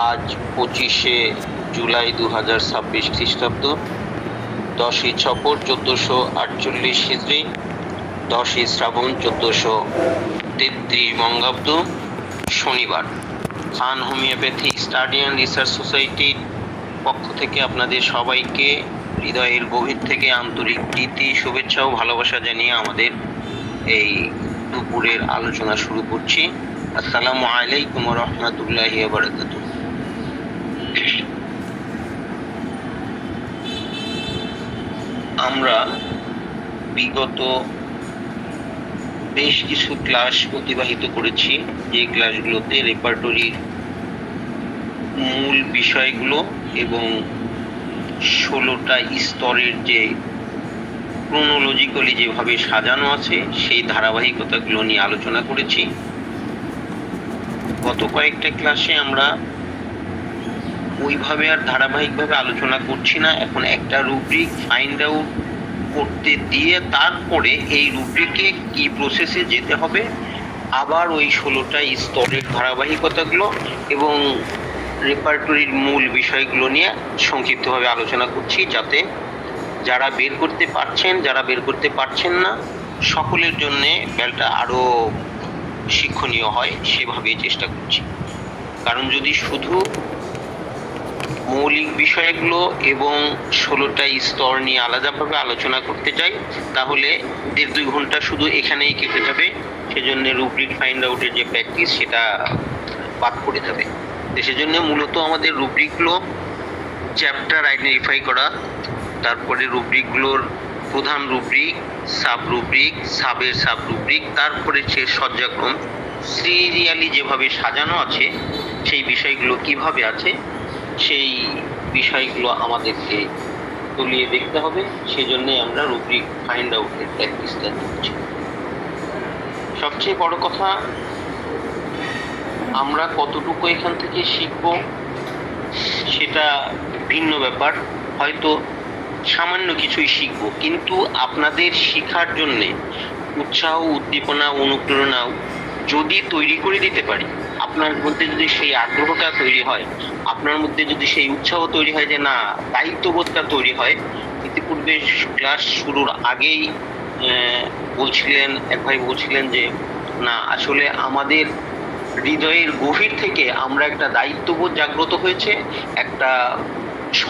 আজ 25শে জুলাই 2026 খ্রিস্টাব্দ, 10ই ছপর 1448 হিজরি, 10ই শ্রাবণ 1433 বঙ্গাব্দ, শনিবার। খান হোমিওপ্যাথিক স্টাডি অ্যান্ড রিসার্চ সোসাইটির পক্ষ থেকে আপনাদের সবাইকে হৃদয়ের গভীর থেকে আন্তরিক প্রীতি, শুভেচ্ছা ও ভালোবাসা জানিয়ে আমাদের এই দুপুরের আলোচনা শুরু করছি। আসসালামু আলাইকুম ওয়া রাহমাতুল্লাহি ওয়া বারাকাতুহু। আমরা বিগত বেশ কিছু ক্লাস অতিবাহিত করেছি, যে ক্লাসগুলোতে রেপার্টরির মূল বিষয়গুলো এবং 16টা স্তরের যে ক্রোনোলজিক্যালি যেভাবে সাজানো আছে সেই ধারাবাহিকতাগুলো নিয়ে আলোচনা করেছি। গত কয়েকটা ক্লাসে আমরা ওইভাবে আর ধারাবাহিকভাবে আলোচনা করছি না। এখন একটা রুব্রিক ফাইন্ড আউট করতে দিয়ে তারপরে এই রুব্রিকে কি প্রসেসে যেতে হবে, আবার ওই 16টা স্তরের ধারাবাহিকতাগুলো এবং রেপার্টরির মূল বিষয়গুলো নিয়ে সংক্ষিপ্তভাবে আলোচনা করছি, যাতে যারা বের করতে পারছেন, যারা বের করতে পারছেন না, সকলের জন্য ব্যালটা আরো শিক্ষণীয় হয়, সেভাবেই চেষ্টা করছি। কারণ যদি শুধু মৌলিক বিষয়গুলো এবং 16টা স্তর নিয়ে আলাদাভাবে আলোচনা করতে চাই, তাহলে 1.5-2 ঘন্টা শুধু এখানেই কেটে যাবে। সেজন্য রুব্রিক ফাইন্ড আউটের যে প্র্যাকটিস, সেটা বাদ পড়ে যাবে। সেজন্য মূলত আমাদের রুব্রিকগুলো চ্যাপ্টার আইডেন্টিফাই করা, তারপরে রুব্রিকগুলোর প্রধান রুব্রিক, সাব রুব্রিক, সাবের সাব রুব্রিক, তারপরে সে সজ্জাক্রম সিরিয়ালি যেভাবে সাজানো আছে সেই বিষয়গুলো কিভাবে আছে সেই বিষয়গুলো আমাদেরকে তলিয়ে দেখতে হবে। সেজন্যই আমরা রুব্রিক ফাইন্ড আউটের প্র্যাকটিসটা করছি। সবচেয়ে বড় কথা, আমরা কতটুকু এখান থেকে শিখব সেটা ভিন্ন ব্যাপার। হয়তো সামান্য কিছুই শিখব, কিন্তু আপনাদের শেখার জন্যে উৎসাহ, উদ্দীপনা, অনুপ্রেরণা যদি তৈরি করে দিতে পারি, আপনার মধ্যে যদি সেই আগ্রহটা তৈরি হয়, আপনার মধ্যে যদি সেই উৎসাহ তৈরি হয়, যে না, দায়িত্ববোধটা তৈরি হয়। ইতিপূর্বে ক্লাস শুরুর আগেই বলছিলেন, এক ভাই বলছিলেন যে না, আসলে আমাদের হৃদয়ের গভীর থেকে আমরা একটা দায়িত্ববোধ জাগ্রত হয়েছে, একটা স্ব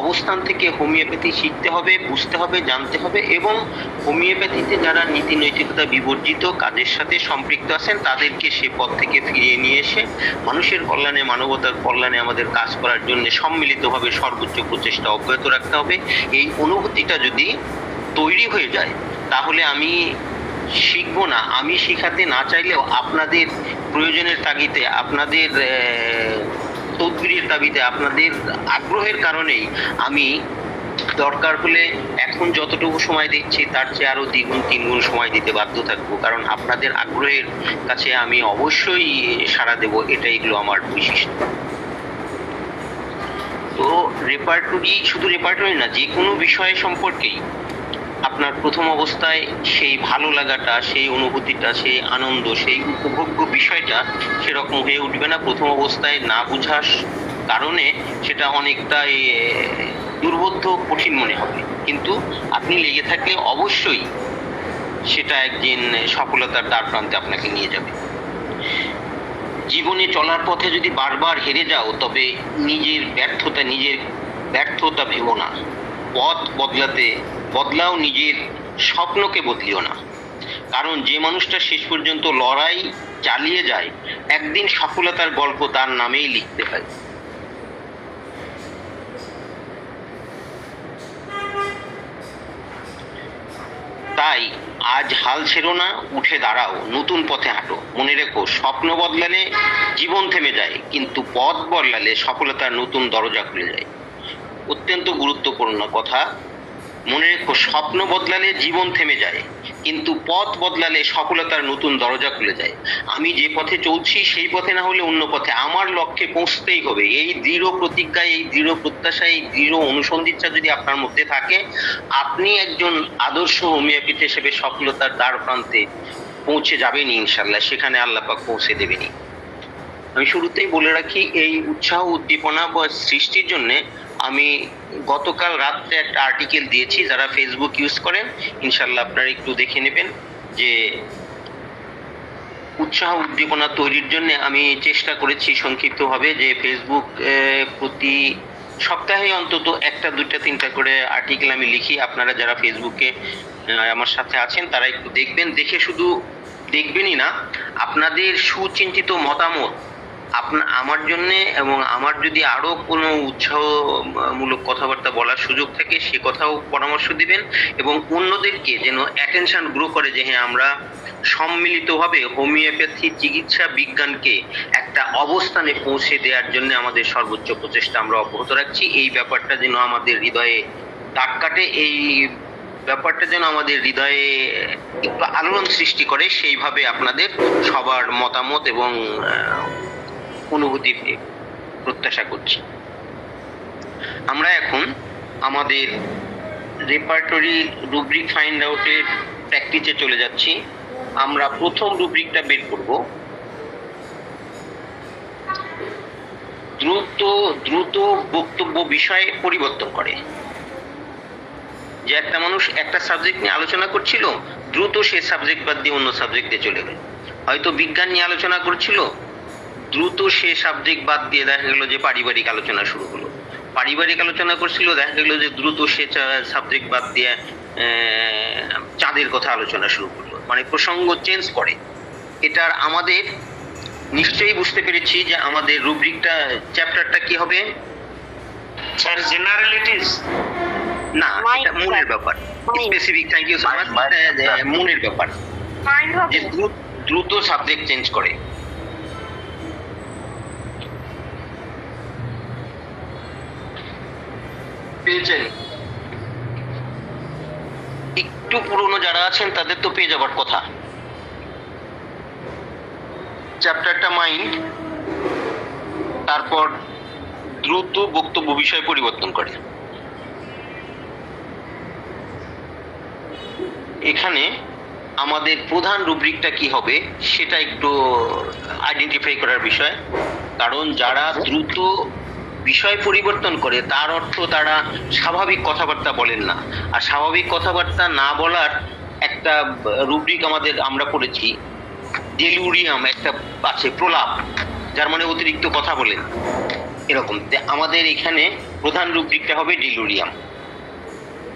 অবস্থান থেকে হোমিওপ্যাথি শিখতে হবে, বুঝতে হবে, জানতে হবে, এবং হোমিওপ্যাথিতে যারা নীতি নৈতিকতা বিবর্জিত কাজের সাথে সম্পৃক্ত আছেন তাদেরকে সে পথ থেকে ফিরিয়ে নিয়ে এসে মানুষের কল্যাণে, মানবতার কল্যাণে আমাদের কাজ করার জন্য সম্মিলিতভাবে সর্বোচ্চ প্রচেষ্টা অব্যাহত রাখতে হবে। এই অনুভূতিটা যদি তৈরি হয়ে যায়, তাহলে আমি শিখবো না, আমি শিখাতে না চাইলেও আপনাদের প্রয়োজনের তাগিদে, আপনাদের তদবিরের দাবিতে, আপনাদের আগ্রহের কারণেই আমি দরকার হলে এখন যতটুকু সময় দিচ্ছি তার চেয়ে আরো 2-3 গুণ সময় দিতে বাধ্য থাকবো। কারণ আপনাদের আগ্রহের কাছে আমি অবশ্যই সাড়া দেব, এটাই হলো আমার বৈশিষ্ট্য। তো রেপার্টরি, শুধু রেপার্টরি না, যে কোনো বিষয় সম্পর্কেই আপনার প্রথম অবস্থায় সেই ভালো লাগাটা, সেই অনুভূতিটা, সেই আনন্দ, সেই উপভোগ্য বিষয়টা সেরকম হয়ে উঠবে না। প্রথম অবস্থায় না বুঝার কারণে সেটা অনেকটাই দুর্বোধ্য, কঠিন মনে হবে, কিন্তু আপনি লেগে থাকলে অবশ্যই সেটা একদিন সফলতার দ্বার প্রান্তে আপনাকে নিয়ে যাবে। জীবনে চলার পথে যদি বারবার হেরে যাও, তবে নিজের ব্যর্থতা ভেবো না। পথ বদলাও, নিজের স্বপ্নকে বদলিও না। কারণ যে মানুষটা শেষ পর্যন্ত লড়াই চালিয়ে যায়, একদিন সফলতার গল্প তার নামেই লিখতে হয়। তাই আজ হাল ছেড়ো না, উঠে দাঁড়াও, নতুন পথে হাঁটো। মনে রেখো, স্বপ্ন বদলালে জীবন থেমে যায়, কিন্তু পথ বদলালে সফলতার নতুন দরজা খুলে যায়। অত্যন্ত গুরুত্বপূর্ণ কথা। মনে রেখো, স্বপ্ন বদলালে জীবন থেমে যায়, কিন্তু পথ বদলালে সফলতার নতুন দরজা খুলে যায়। আমি যে পথে চলছি সেই পথে না হলে অন্য পথে, আমার লক্ষ্যে পৌঁছতেই হবে। এই দৃঢ় প্রতিজ্ঞা, এই দৃঢ় প্রত্যাশা, এই দৃঢ় অনুসন্ধিৎসা যদি আপনার মধ্যে থাকে, আপনি একজন আদর্শ হোমিওপ্যাথ হিসেবে সফলতার দ্বার প্রান্তে পৌঁছে যাবেন ইনশাল্লাহ। সেখানে আল্লাহ পাক পৌঁছে দেবেনই। আমি শুরুতেই বলে রাখি, এই উৎসাহ উদ্দীপনা বা সৃষ্টির জন্য আমি গতকাল রাত্রে একটা আর্টিকেল দিয়েছি। যারা ফেসবুক ইউজ করেন ইনশাল্লাহ আপনারা একটু দেখে নেবেন যে উৎসাহ উদ্দীপনা তৈরির জন্য আমি চেষ্টা করেছি সংক্ষিপ্তভাবে যে ফেসবুক প্রতি সপ্তাহে অন্তত একটা দুইটা তিনটা করে আর্টিকেল আমি লিখি। আপনারা যারা ফেসবুকে আমার সাথে আছেন তারা একটু দেখবেন, দেখে শুধু দেখবেনই না, আপনাদের সুচিন্তিত মতামত আমার জন্য এবং আমার যদি আরো কোনো উৎসাহমূলক কথাবার্তা বলার সুযোগ থাকে সে কথাও পরামর্শ দিবেন, এবং অন্যদেরকে যেন অ্যাটেনশন গ্রো করে যে হ্যাঁ আমরা সম্মিলিতভাবে হোমিওপ্যাথি চিকিৎসা বিজ্ঞানকে একটা অবস্থানে পৌঁছে দেওয়ার জন্য আমাদের সর্বোচ্চ প্রচেষ্টা আমরা অব্যাহত রাখছি। এই ব্যাপারটা যেন আমাদের হৃদয়ে দাগ কাটে, এই ব্যাপারটা যেন আমাদের হৃদয়ে একটু আলোড়ন সৃষ্টি করে, সেইভাবে আপনাদের সবার মতামত এবং অনুভূতি প্রত্যাশা করছি। আমরা এখন আমাদের রেপার্টরি রুব্রিক ফাইন্ড আউটের প্র্যাকটিসে চলে যাচ্ছি। আমরা প্রথম রুব্রিকটা বের করব, দ্রুত বক্তব্য বিষয়ে পরিবর্তন করে। যে একটা মানুষ একটা সাবজেক্ট নিয়ে আলোচনা করছিল, দ্রুত সে সাবজেক্ট বাদ দিয়ে অন্য সাবজেক্টে চলে গেল। হয়তো বিজ্ঞান নিয়ে আলোচনা করছিল, দ্রুত সে সাবজেক্ট বাদ দিয়ে দেখা গেল যে পারিবারিক আলোচনা শুরু হলো। পারিবারিক আলোচনা করছিল, দেখা গেল যে দ্রুত সে সাবজেক্ট বাদ দিয়ে চাঁদের কথা আলোচনা শুরু করলো। মানে প্রসঙ্গ চেঞ্জ করে। এটার আমাদের নিশ্চয়ই বুঝতে পেরেছি যে আমাদের রুব্রিকটা চ্যাপ্টারটা কি হবে স্যার? জেনারেলিটিস না, এটা মনের ব্যাপার, specific. Thank you so much. মনের ব্যাপার যে দ্রুত সাবজেক্ট চেঞ্জ করে। পেয়েছেন? একটু পুরনো যারা আছেন তাদের তো পেয়ে যাবার কথা। চ্যাপ্টারটা মাইন্ড, তারপর দ্রুত বক্তব্য বিষয় পরিবর্তন করে। এখানে আমাদের প্রধান রুব্রিকটা কি হবে সেটা একটু আইডেন্টিফাই করার বিষয়। কারণ যারা দ্রুত বিষয় পরিবর্তন করে তার অর্থ তারা স্বাভাবিক কথাবার্তা বলেন না। আর স্বাভাবিক কথাবার্তা না বলার একটা রুব্রিক আমরা পড়েছি, ডেলুরিয়াম একটা আছে, প্রলাপ, যার মানে অতিরিক্ত কথা বলেন এরকম। আমাদের এখানে প্রধান রুব্রিকটা হবে ডেলুরিয়াম।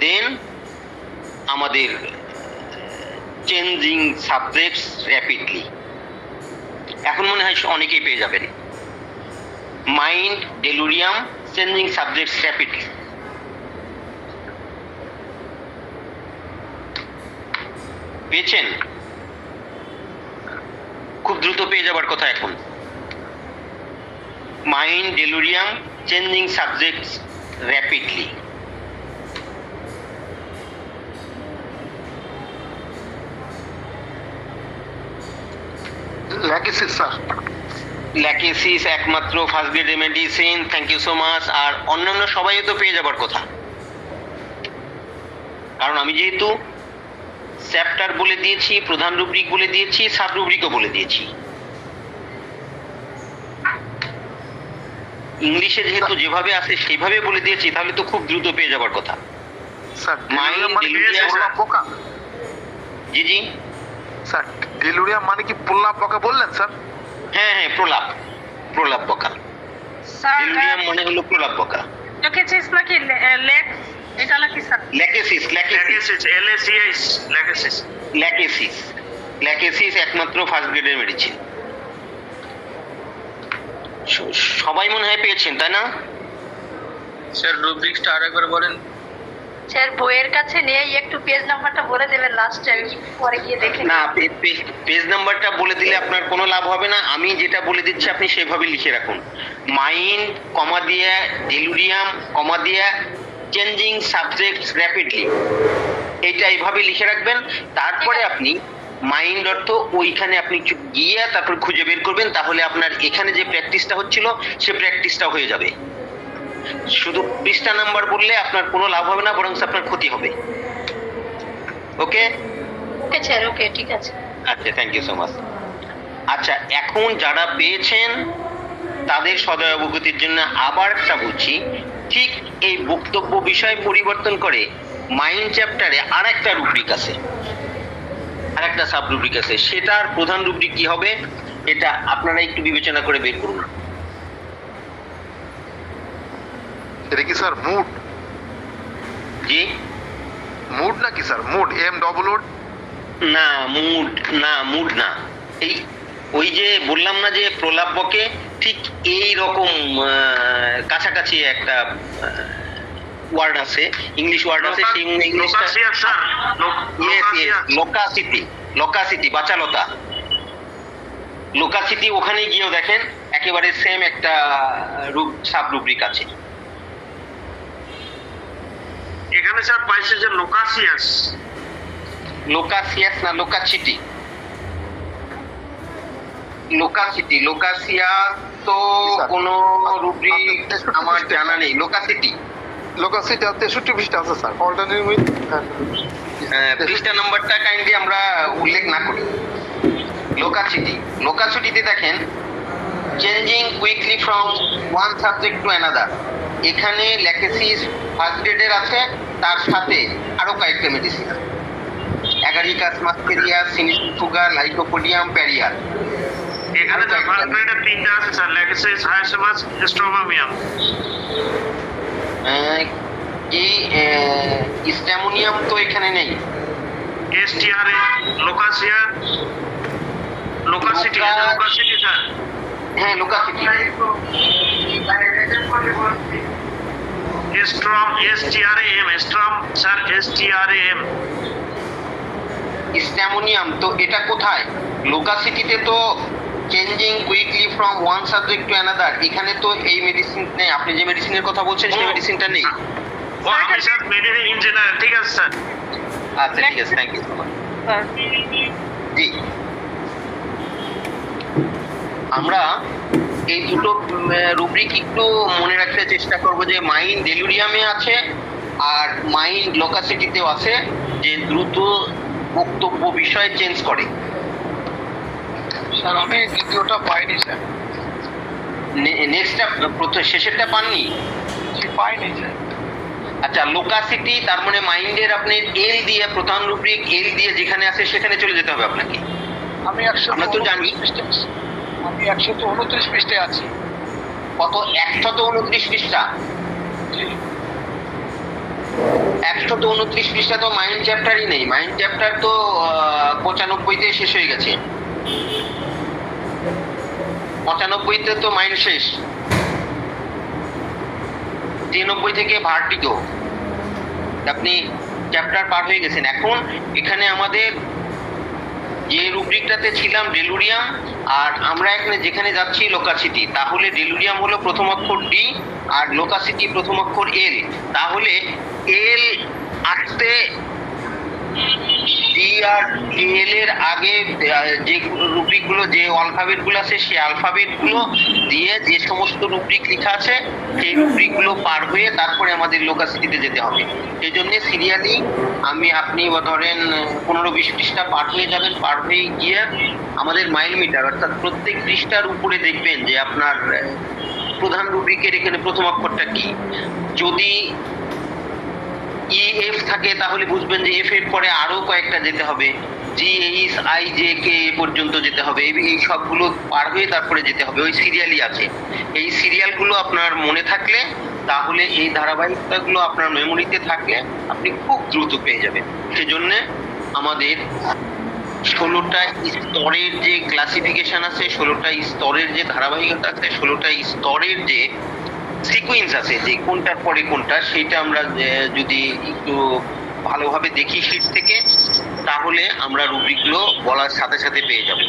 দেন আমাদের চেঞ্জিং সাবজেক্টস র্যাপিডলি, এখন মনে হয় অনেকেই পেয়ে যাবেন। Mind, delirium, changing subjects rapidly. পেয়েছেন? খুব দ্রুত পেয়ে যাবার কথা এখন। Mind, delirium, changing subjects rapidly. Lachesis sir. Lachesis একমাত্র first grade medicine. Thank you so much. আর অন্যান্য সবাই তো পেয়ে যাবার কথা, কারণ আমি যেহেতু চ্যাপ্টার বলে দিয়েছি, প্রধান রুব্রিক বলে দিয়েছি, সাব রুব্রিকও বলে দিয়েছি। ইংলিশে যেহেতু যেভাবে আছে সেইভাবে বলে দিয়েছি, তাহলে তো খুব দ্রুত পেয়ে যাবার কথা। স্যার মাইন্ড, ডেলুরিয়াম পোকা। জি জি স্যার, ডেলুরিয়াম মানে কি পোল্লা পোকা বললেন স্যার? হ্যাঁ হ্যাঁ, প্রলাপ বকা। ডেলুরিয়াম মানে হলো প্রলাপ বকা। ল্যাকেসিস নাকি ল্যাক, এটা নাকি স্যার? ল্যাকেসিস ল্যাকেসিস একমাত্র ফার্স্ট গ্রেডের মেডিসিন। সবাই মনে হয় পেয়েছেন, তাই না? স্যার রুব্রিক্সটা আরেকবার বলেন। স্যার বইয়ের কাছে নেই, একটু পেজ নাম্বারটা বলে দেবেন লাস্টে, আমি পরে গিয়ে দেখে না, পেজ নাম্বারটা বলে দিলে আপনার কোনো লাভ হবে না। আমি যেটা বলে দিচ্ছি আপনি সেভাবে লিখে রাখুন। মাইন্ড, কমা দিয়ে ডেলুরিয়াম, কমা দিয়ে চেঞ্জিং সাবজেক্টস র্যাপিডলি, এইটা এইভাবে লিখে রাখবেন। তারপরে আপনি মাইন্ড অর্থ ওইখানে আপনি গিয়ে তারপর খুঁজে বের করবেন, তাহলে আপনার এখানে যে প্র্যাকটিসটা হচ্ছিল সে প্র্যাকটিসটা হয়ে যাবে। শুধু পৃষ্ঠা নাম্বার বললে আপনার কোনো লাভ হবে না, বরং আপনার ক্ষতি হবে। ওকে ওকে স্যার, ওকে ঠিক আছে। আচ্ছা, থ্যাংক ইউ সো মাচ। আচ্ছা, এখন যারা পেয়েছেন তাদের সদয় অবগতির জন্য আবার একটা বলছি, ঠিক এই বক্তব্য বিষয় পরিবর্তন করে মাইন্ড চ্যাপ্টারে আর একটা রুব্রিক আছে, আর একটা সাব রুব্রিক আছে, সেটার প্রধান রুব্রিক কি হবে এটা আপনারা একটু বিবেচনা করে বের করুন। এটা কি স্যার মুড? জি মুড নাকি স্যার? Mood MOOD? না, মুড না। এই ওই যে বললাম না যে প্রলাপকে ঠিক এই রকম কাছাকাছি একটা ওয়ার্ড আছে, ইংলিশ ওয়ার্ড আছে, সেই ইংলিশটা লোকাসিটি, বাচালতা, লোকাসিটি। ওখানে গিয়েও দেখেন একেবারে সেম একটা সাব রুব্রিক আছে। এখানে স্যার পাইছে যে লোকাসিয়াস না, লোকাসিয়াস তো কোনো রুব্রিক আমার জানা নেই। লোকাসিটি 63 পৃষ্ঠা আছে স্যার, অল্টারনেটিভ উইথ। পৃষ্ঠা নাম্বারটা কাইন্ডলি আমরা উল্লেখ না করি। লোকাসিটিতে দেখেন changing quickly from one subject to another, এখানে ল্যাকেসিস ফার্স্ট গ্রেডের আছে, তার সাথে আরো কয়েকটা মেডিসিন আছে, অ্যাগারিকাস মাস্কেরিয়া, সিনিফুগার, লাইকোপোডিয়াম, প্যারিয়ার। এখানে তো ফার্স্ট গ্রেডের তিনটা আছে স্যার, ল্যাকেসিস, হায়াসিমাস, স্ট্রোমামিয়াম। কি স্ট্যামোনিয়াম তো এখানে নেই। STRA, লোকাসিয়া, লোকাসিটি sir. হ্যাঁ, লোকাসিটি। Storm, STRAM, storm sir, STRAM। স্ট্যামোনিয়াম তো এটা কোথায়? লোকাসিটিতে তো changing quickly from one subject to another, এখানে তো এই মেডিসিন নেই। আপনি যে মেডিসিনের কথা বলছেন সেই মেডিসিনটা নেই। ও আমি স্যার মেডিসিন ইন জেনারেল, ঠিক আছে স্যার। আচ্ছা ঠিক আছে, থ্যাংক ইউ সো মাচ। জি, আমরা এই দুটো রুব্রিক একটু মনে রাখতে চেষ্টা করব যে মাইন্ড ডেলুরিয়ামে আছে আর মাইন্ড লোকাসিটিতেও আছে, যে দ্রুত বক্তব্য বিষয় চেঞ্জ করে। স্যার আমি দ্বিতীয়টা পাইনি স্যার। নেক্সটটা শেষেরটা পাননি? পাইনি স্যার। আচ্ছা, লোকাসিটি তার মানে মাইন্ডের আপনি এল দিয়ে, প্রধান রুব্রিক এল দিয়ে যেখানে আছে সেখানে চলে যেতে হবে আপনাকে। আমি আমরা তো জানি। আমি 129 পৃষ্ঠায় আছি। কত? 129 পৃষ্ঠা। 129 পৃষ্ঠা তো মাইন্ড চ্যাপ্টারই নেই। মাইন্ড চ্যাপ্টার তো 95-তে শেষ হয়ে গেছে। 95-তে তো মাইন্ড শেষ। 93 থেকে ভার্টিগো, আপনি চ্যাপ্টার পার হয়ে গেছেন। এখন এখানে আমাদের যে রুব্রিকটাতে ছিলাম ডেলুরিয়াম, আর আমরা এখানে যেখানে যাচ্ছি লোকাসিটি, তাহলে ডেলুরিয়াম হলো প্রথম অক্ষর ডি আর লোকাসিটি প্রথম অক্ষর এল। তাহলে এল আসতে ডি আর এল এর আগে যে রুব্রিকগুলো, যে অ্যালফাবেটগুলো আছে, সেই অ্যালফাবেটগুলো দিয়ে যে সমস্ত রুব্রিক লেখা আছে সেই রুব্রিকগুলো পার হয়ে তারপরে আমাদের লোকাসিটিতে যেতে হবে। সেই জন্য সিরিয়ালি আপনি ধরেন 15-20 পৃষ্ঠা পার হয়ে যাবেন। পার হয়ে গিয়ে আমাদের মাইল মিটার, অর্থাৎ প্রত্যেক পৃষ্ঠার উপরে দেখবেন যে আপনার প্রধান রুব্রিকের এখানে প্রথম অক্ষরটা কি। যদি EF থাকে তাহলে বুঝবেন যে এফ এর পরে আরো কয়েকটা যেতে হবে, GHIJK পর্যন্ত যেতে হবে। এই সবগুলো পার হয়ে তারপরে যেতে হবে, ওই সিরিয়ালই আছে। এই সিরিয়ালগুলো আপনার মনে থাকলে, তাহলে এই ধারাবাহিকতাগুলো আপনার মেমোরিতে থাকলে আপনি খুব দ্রুত পেয়ে যাবেন। সেজন্য আমাদের 16টা স্তরের যে ক্লাসিফিকেশন আছে, 16টা স্তরের যে ধারাবাহিকতা আছে, 16টা স্তরের যে সিকোয়েন্স আছে, যে কোনটার পরে কোনটা, সেটা আমরা যদি একটু ভালোভাবে দেখি শীট থেকে, তাহলে আমরা রুব্রিকগুলো বলার সাথে সাথে পেয়ে যাব।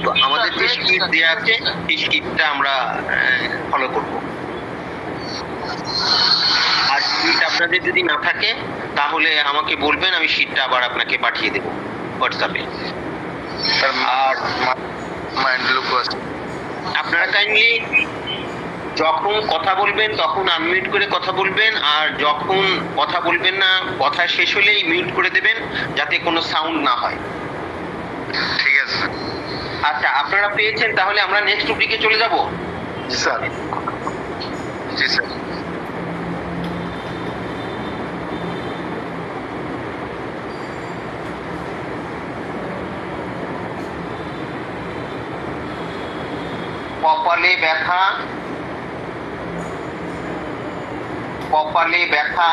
তো আমাদের যে শীট দেওয়া আছে সেই শীটটা আমরা ফলো করব। আর শীট আপনাদের যদি না থাকে তাহলে আমাকে বলবেন, আমি শীটটা আবার আপনাকে পাঠিয়ে দেবো হোয়াটসঅ্যাপে। আর আপনারা কাইন্ডলি যখন কথা বলবেন তখন আনমিউট করে কথা বলবেন, আর যখন কথা বলবেন না, কথা শেষ হলেই মিউট করে দেবেন যাতে কোনো সাউন্ড না হয়। ঠিক আছে। আচ্ছা, আপনারা পেয়েছেন, তাহলে আমরা নেক্সট টপিকে চলে যাব। জি স্যার। জি স্যার। কপালে ব্যথা, কপালে ব্যথা,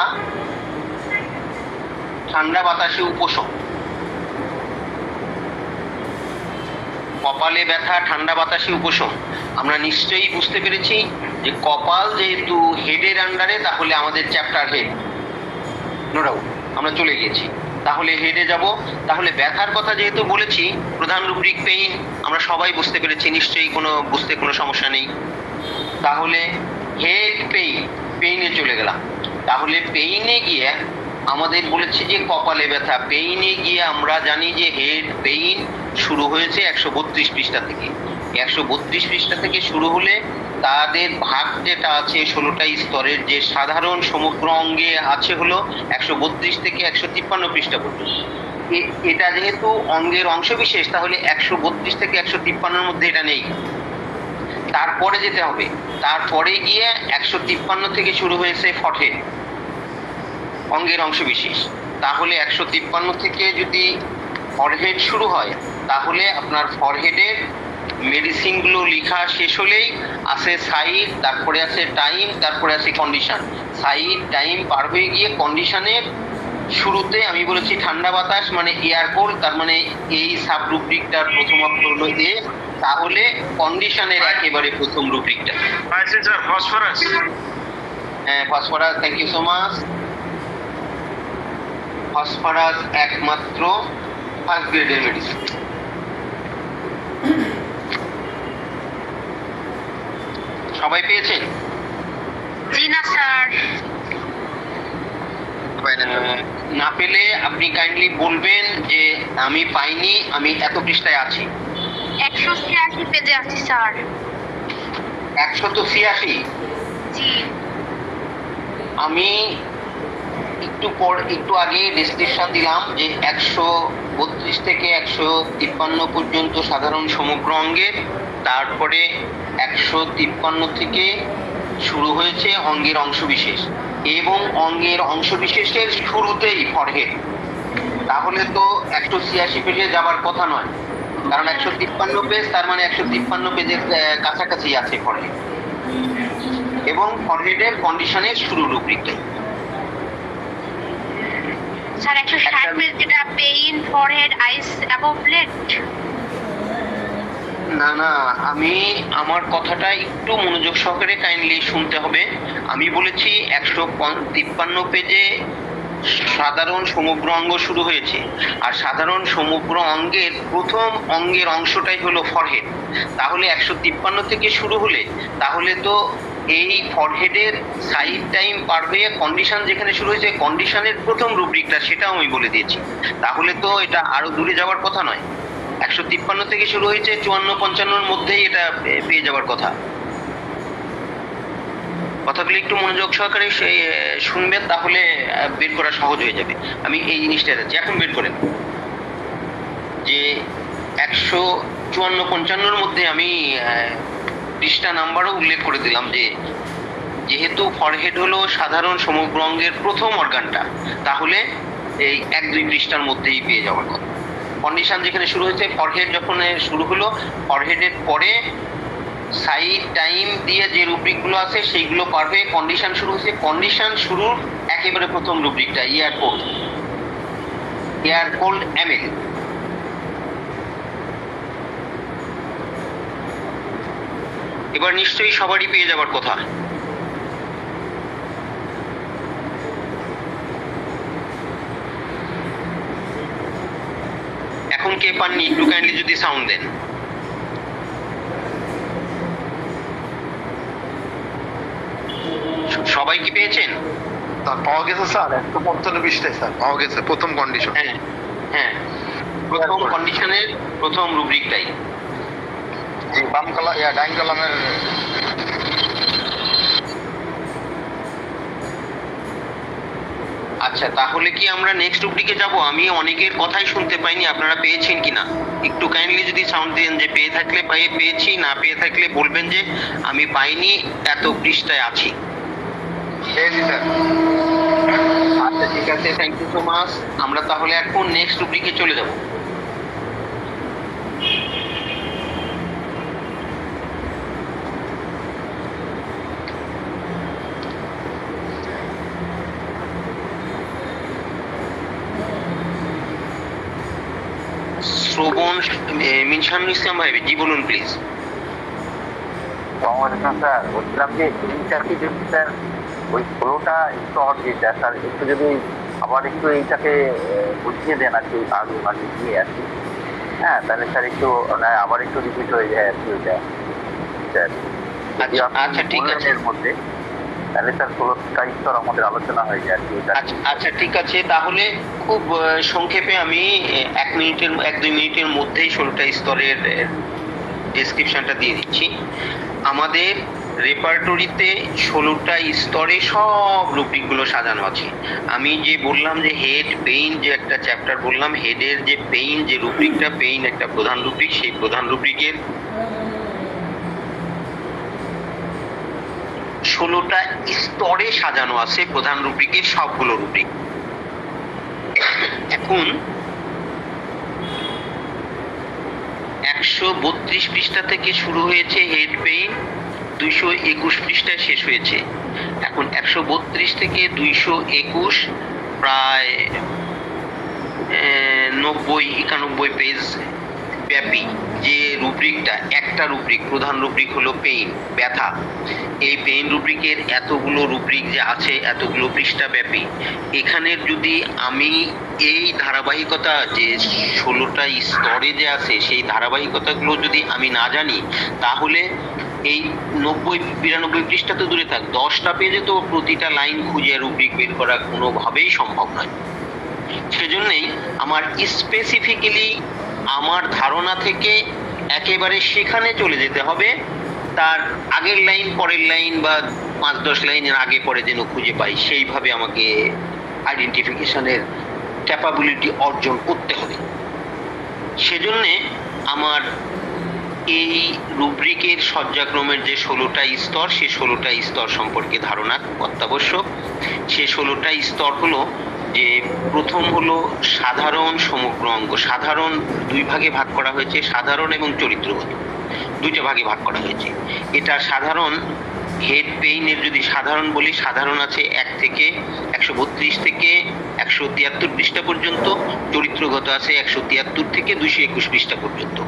ঠান্ডা বাতাসে উপশম। কপালে ব্যথা, ঠান্ডা বাতাসে উপশম। আমরা নিশ্চয়ই বুঝতে পেরেছি যে কপাল যেহেতু হেডের আন্ডারে, তাহলে আমাদের চ্যাপ্টার হেড, নো ডাউট আমরা চলে গেছি। তাহলে হেডে যাব। তাহলে ব্যথার কথা যেহেতু বলেছি, প্রধান রুব্রিক পেইন আমরা সবাই বুঝতে পেরেছি, নিশ্চয়ই বুঝতে কোনো সমস্যা নেই। তাহলে হেড পেইন, পেইনে চলে গেলাম। তাহলে পেইনে গিয়ে আমাদের বলেছে যে কপালে ব্যথা, পেইনে গিয়ে আমরা জানি যে হেড পেইন শুরু হয়েছে 132 পৃষ্ঠা থেকে। 132 পৃষ্ঠা থেকে শুরু হলে তাদের ভাগ যেটা আছে 16টা স্তরের, যে সাধারণ সমগ্র অঙ্গে আছে হলো 132 থেকে 153 পৃষ্ঠা পর্যন্ত। এটা যেহেতু অঙ্গের অংশ বিশেষ, তাহলে 132 থেকে 153-র মধ্যে এটা নেই। তারপরে যেতে হবে, তারপরে গিয়ে 153 থেকে শুরু হয়েছে ফরহেড, অঙ্গের অংশ বিশেষ। তাহলে 153 থেকে যদি ফরহেড শুরু হয়, তাহলে আপনার ফরহেডের মেডিসিনগুলো লেখা শেষ হলেই আছে সাইড, তারপরে আছে টাইম, তারপরে আছে কন্ডিশন। সাইড টাইম পার হয়ে গিয়ে কন্ডিশনের শুরুতে আমি বলেছি ঠান্ডা বাতাস মানে এয়ার কোল্ড, তার মানে এই সাব রুব্রিকটার প্রথম অক্ষর হলো এ। তাহলে কন্ডিশনের একেবারে প্রথম রুব্রিকটা, পাইছি স্যার, ফসফরাস। হ্যাঁ phosphorus, thank you so much. Phosphorus একমাত্র ফার্স্ট গ্রেডের মেডিসিন। সবাই পেয়েছেন? জি না স্যার। না পেলে আপনি কাইন্ডলি বলবেন যে আমি পাইনি, আমি এত পৃষ্ঠায় আছি। 186 পেজে আছি স্যার। 186? জি। আমি একটু আগে ডেসক্রিপশন দিলাম যে 132 থেকে 153 পর্যন্ত সাধারণ সমগ্র অঙ্গের, তারপরে 153 থেকে শুরু হয়েছে অঙ্গের অংশবিশেষ, এবং অঙ্গের অংশবিশেষের শুরুতেই ফরহেড। তাহলে তো 186 পেজে যাবার কথা নয়, কারণ 153 পেজ, তার মানে 153 পেজের কাছাকাছি আছে ফরহেড, এবং ফরহেডের কন্ডিশনের শুরু রুব্রিকটাই। স্যার 160 পেজ যেটা পেইন ফরহেড আইস অ্যাবভ ব্লেড। না না, আমার কথাটা একটু মনোযোগ সহকারে কাইন্ডলি শুনতে হবে। আমি বলেছি 153 পেজে সাধারণ সমগ্র অঙ্গ শুরু হয়েছে, আর সাধারণ সমগ্র অঙ্গের প্রথম অঙ্গের অংশটাই হলো ফরহেড। তাহলে 153 থেকে শুরু হলে তাহলে তো এই ফরহেডের সাইড টাইম পার হয়ে কন্ডিশন যেখানে শুরু হয়েছে, কন্ডিশনের প্রথম রুব্রিকটা সেটাও আমি বলে দিয়েছি। তাহলে তো এটা আরো দূরে যাওয়ার কথা নয়। 153 থেকে শুরু হয়েছে, 54-55-র মধ্যেই এটা পেয়ে যাওয়ার কথা। কথাগুলো একটু মনোযোগ সহকারে শুনবেন, তাহলে বের করা সহজ হয়ে যাবে। আমি এই জিনিসটা যাচ্ছি, এখন বের করেন যে 154-55-র মধ্যে আমি পৃষ্ঠা নাম্বারও উল্লেখ করে দিলাম যে যেহেতু ফরহেড হলো সাধারণ সমগ্র অঙ্গের প্রথম অর্গানটা, তাহলে এই 1-2 পৃষ্ঠার মধ্যেই পেয়ে যাওয়ার কথা। কন্ডিশন যেখানে শুরু হয়েছে, ফরহেড যখন শুরু হলো, ফরহেডের পরে সাইড টাইম দিয়ে যে রুব্রিকগুলো আছে সেইগুলো পার হয়ে কন্ডিশন শুরু হয়েছে। কন্ডিশন শুরুর একেবারে প্রথম রুব্রিকটা air cold, air cold amel. এবার নিশ্চয়ই সবারই পেয়ে যাবার কথা। এখন কে পাননি একটু কাইন্ডলি যদি সাউন্ড দেন। সবাই কি পেয়েছেন? পাওয়া গেছে স্যার, 155 পৃষ্ঠায় স্যার পাওয়া গেছে প্রথম কন্ডিশন। হ্যাঁ হ্যাঁ, প্রথম কন্ডিশনের প্রথম রুব্রিকটাই। জি, বাম কলাম ডাইন কলামের। আচ্ছা আচ্ছা, তাহলে কি আমরা নেক্সট রুব্রিকে যাব? আমি অনেকের কথাই শুনতে পাইনি, আপনারা পেয়েছেন কিনা একটু কাইন্ডলি যদি সাউন্ড দেন, যে পেয়ে থাকলে পেয়েছি, না পেয়ে থাকলে বলবেন যে আমি পাইনি, এত পৃষ্ঠায় আছি। পেয়েছি স্যার। আচ্ছা ঠিক আছে, থ্যাংক ইউ সো মাচ। আমরা তাহলে এখন নেক্সট রুব্রিকে চলে যাব। শ্রবণ মিনশানুল ইসলাম ভাই, জি বলুন প্লিজ। স্যার বলছিলাম যে এইটাকে যদি স্যার ওই 16টা স্তর যেটা স্যার একটু যদি আবার একটু এইটাকে বুঝিয়ে দেন আর কি, আগে মাঝে দিয়ে আর কি। হ্যাঁ, তাহলে স্যার একটু আবার একটু রিপিট হয়ে যায় আর কি ওইটা স্যার। আচ্ছা ঠিক আছে, এর মধ্যে তাহলে স্যার 16টা স্তর আমাদের আলোচনা হয়ে যায় আর কি। আচ্ছা ঠিক আছে, তাহলে খুব সংক্ষেপে আমি 1-2 মিনিটের মধ্যেই 16টা স্তরের ডেসক্রিপশনটা দিয়ে দিচ্ছি। আমাদের রেপার্টরিতে 16টা স্তরে সব রুব্রিকগুলো সাজানো আছে। আমি যে বললাম যে হেড পেইন, যে একটা চ্যাপ্টার বললাম, হেডের যে পেইন, যে রুব্রিকটা পেইন একটা প্রধান রুব্রিক, সেই প্রধান রুব্রিকের 16টা স্তরে সাজানো আছে প্রধান রুব্রিকের সবগুলো রুব্রিক। এখন 132 পৃষ্ঠা থেকে শুরু হয়েছে হেড পেইন, 221 পৃষ্ঠায় শেষ হয়েছে। এখন 132 থেকে 221 প্রায় 90-91 পেজ ব্যাপী যে রুব্রিকটা, একটা রুব্রিক, প্রধান রুব্রিক হলো পেইন, ব্যথা। এই পেইন রুব্রিকের এতগুলো রুব্রিক যে আছে, এতগুলো পৃষ্ঠা ব্যাপী, এখানের যদি আমি এই ধারাবাহিকতা যে 16টা স্তরে যে আছে, সেই ধারাবাহিকতাগুলো যদি আমি না জানি, তাহলে এই 90-92 পৃষ্ঠা তো দূরে থাক, 10টা পেজে তো প্রতিটা লাইন খুঁজে রুব্রিক বের করা কোনোভাবেই সম্ভব নয়। সেজন্যই আমার স্পেসিফিক্যালি আমার ধারণা থেকে একেবারে সেখানে চলে যেতে হবে, তার আগের লাইন, পরের লাইন বা 5-10 লাইনের আগে পরে যেন খুঁজে পাই, সেইভাবে আমাকে আইডেন্টিফিকেশনের ক্যাপাবিলিটি অর্জন করতে হবে। সেজন্যে আমার এই রুব্রিকের সজ্জাক্রমের যে 16টা স্তর, সেই 16টা স্তর সম্পর্কে ধারণা অত্যাবশ্যক। সেই 16টা স্তর হলো যে, প্রথম হলো সাধারণ সমগ্র অঙ্গ। সাধারণ 2 ভাগে ভাগ করা হয়েছে, সাধারণ এবং চরিত্রগত, 2টা ভাগে ভাগ করা হয়েছে। এটা সাধারণ হেড পেইনের যদি সাধারণ বলি, সাধারণ আছে 1 থেকে 132 থেকে 173 পৃষ্ঠা পর্যন্ত, চরিত্রগত আছে 173 থেকে 221 পৃষ্ঠা পর্যন্ত।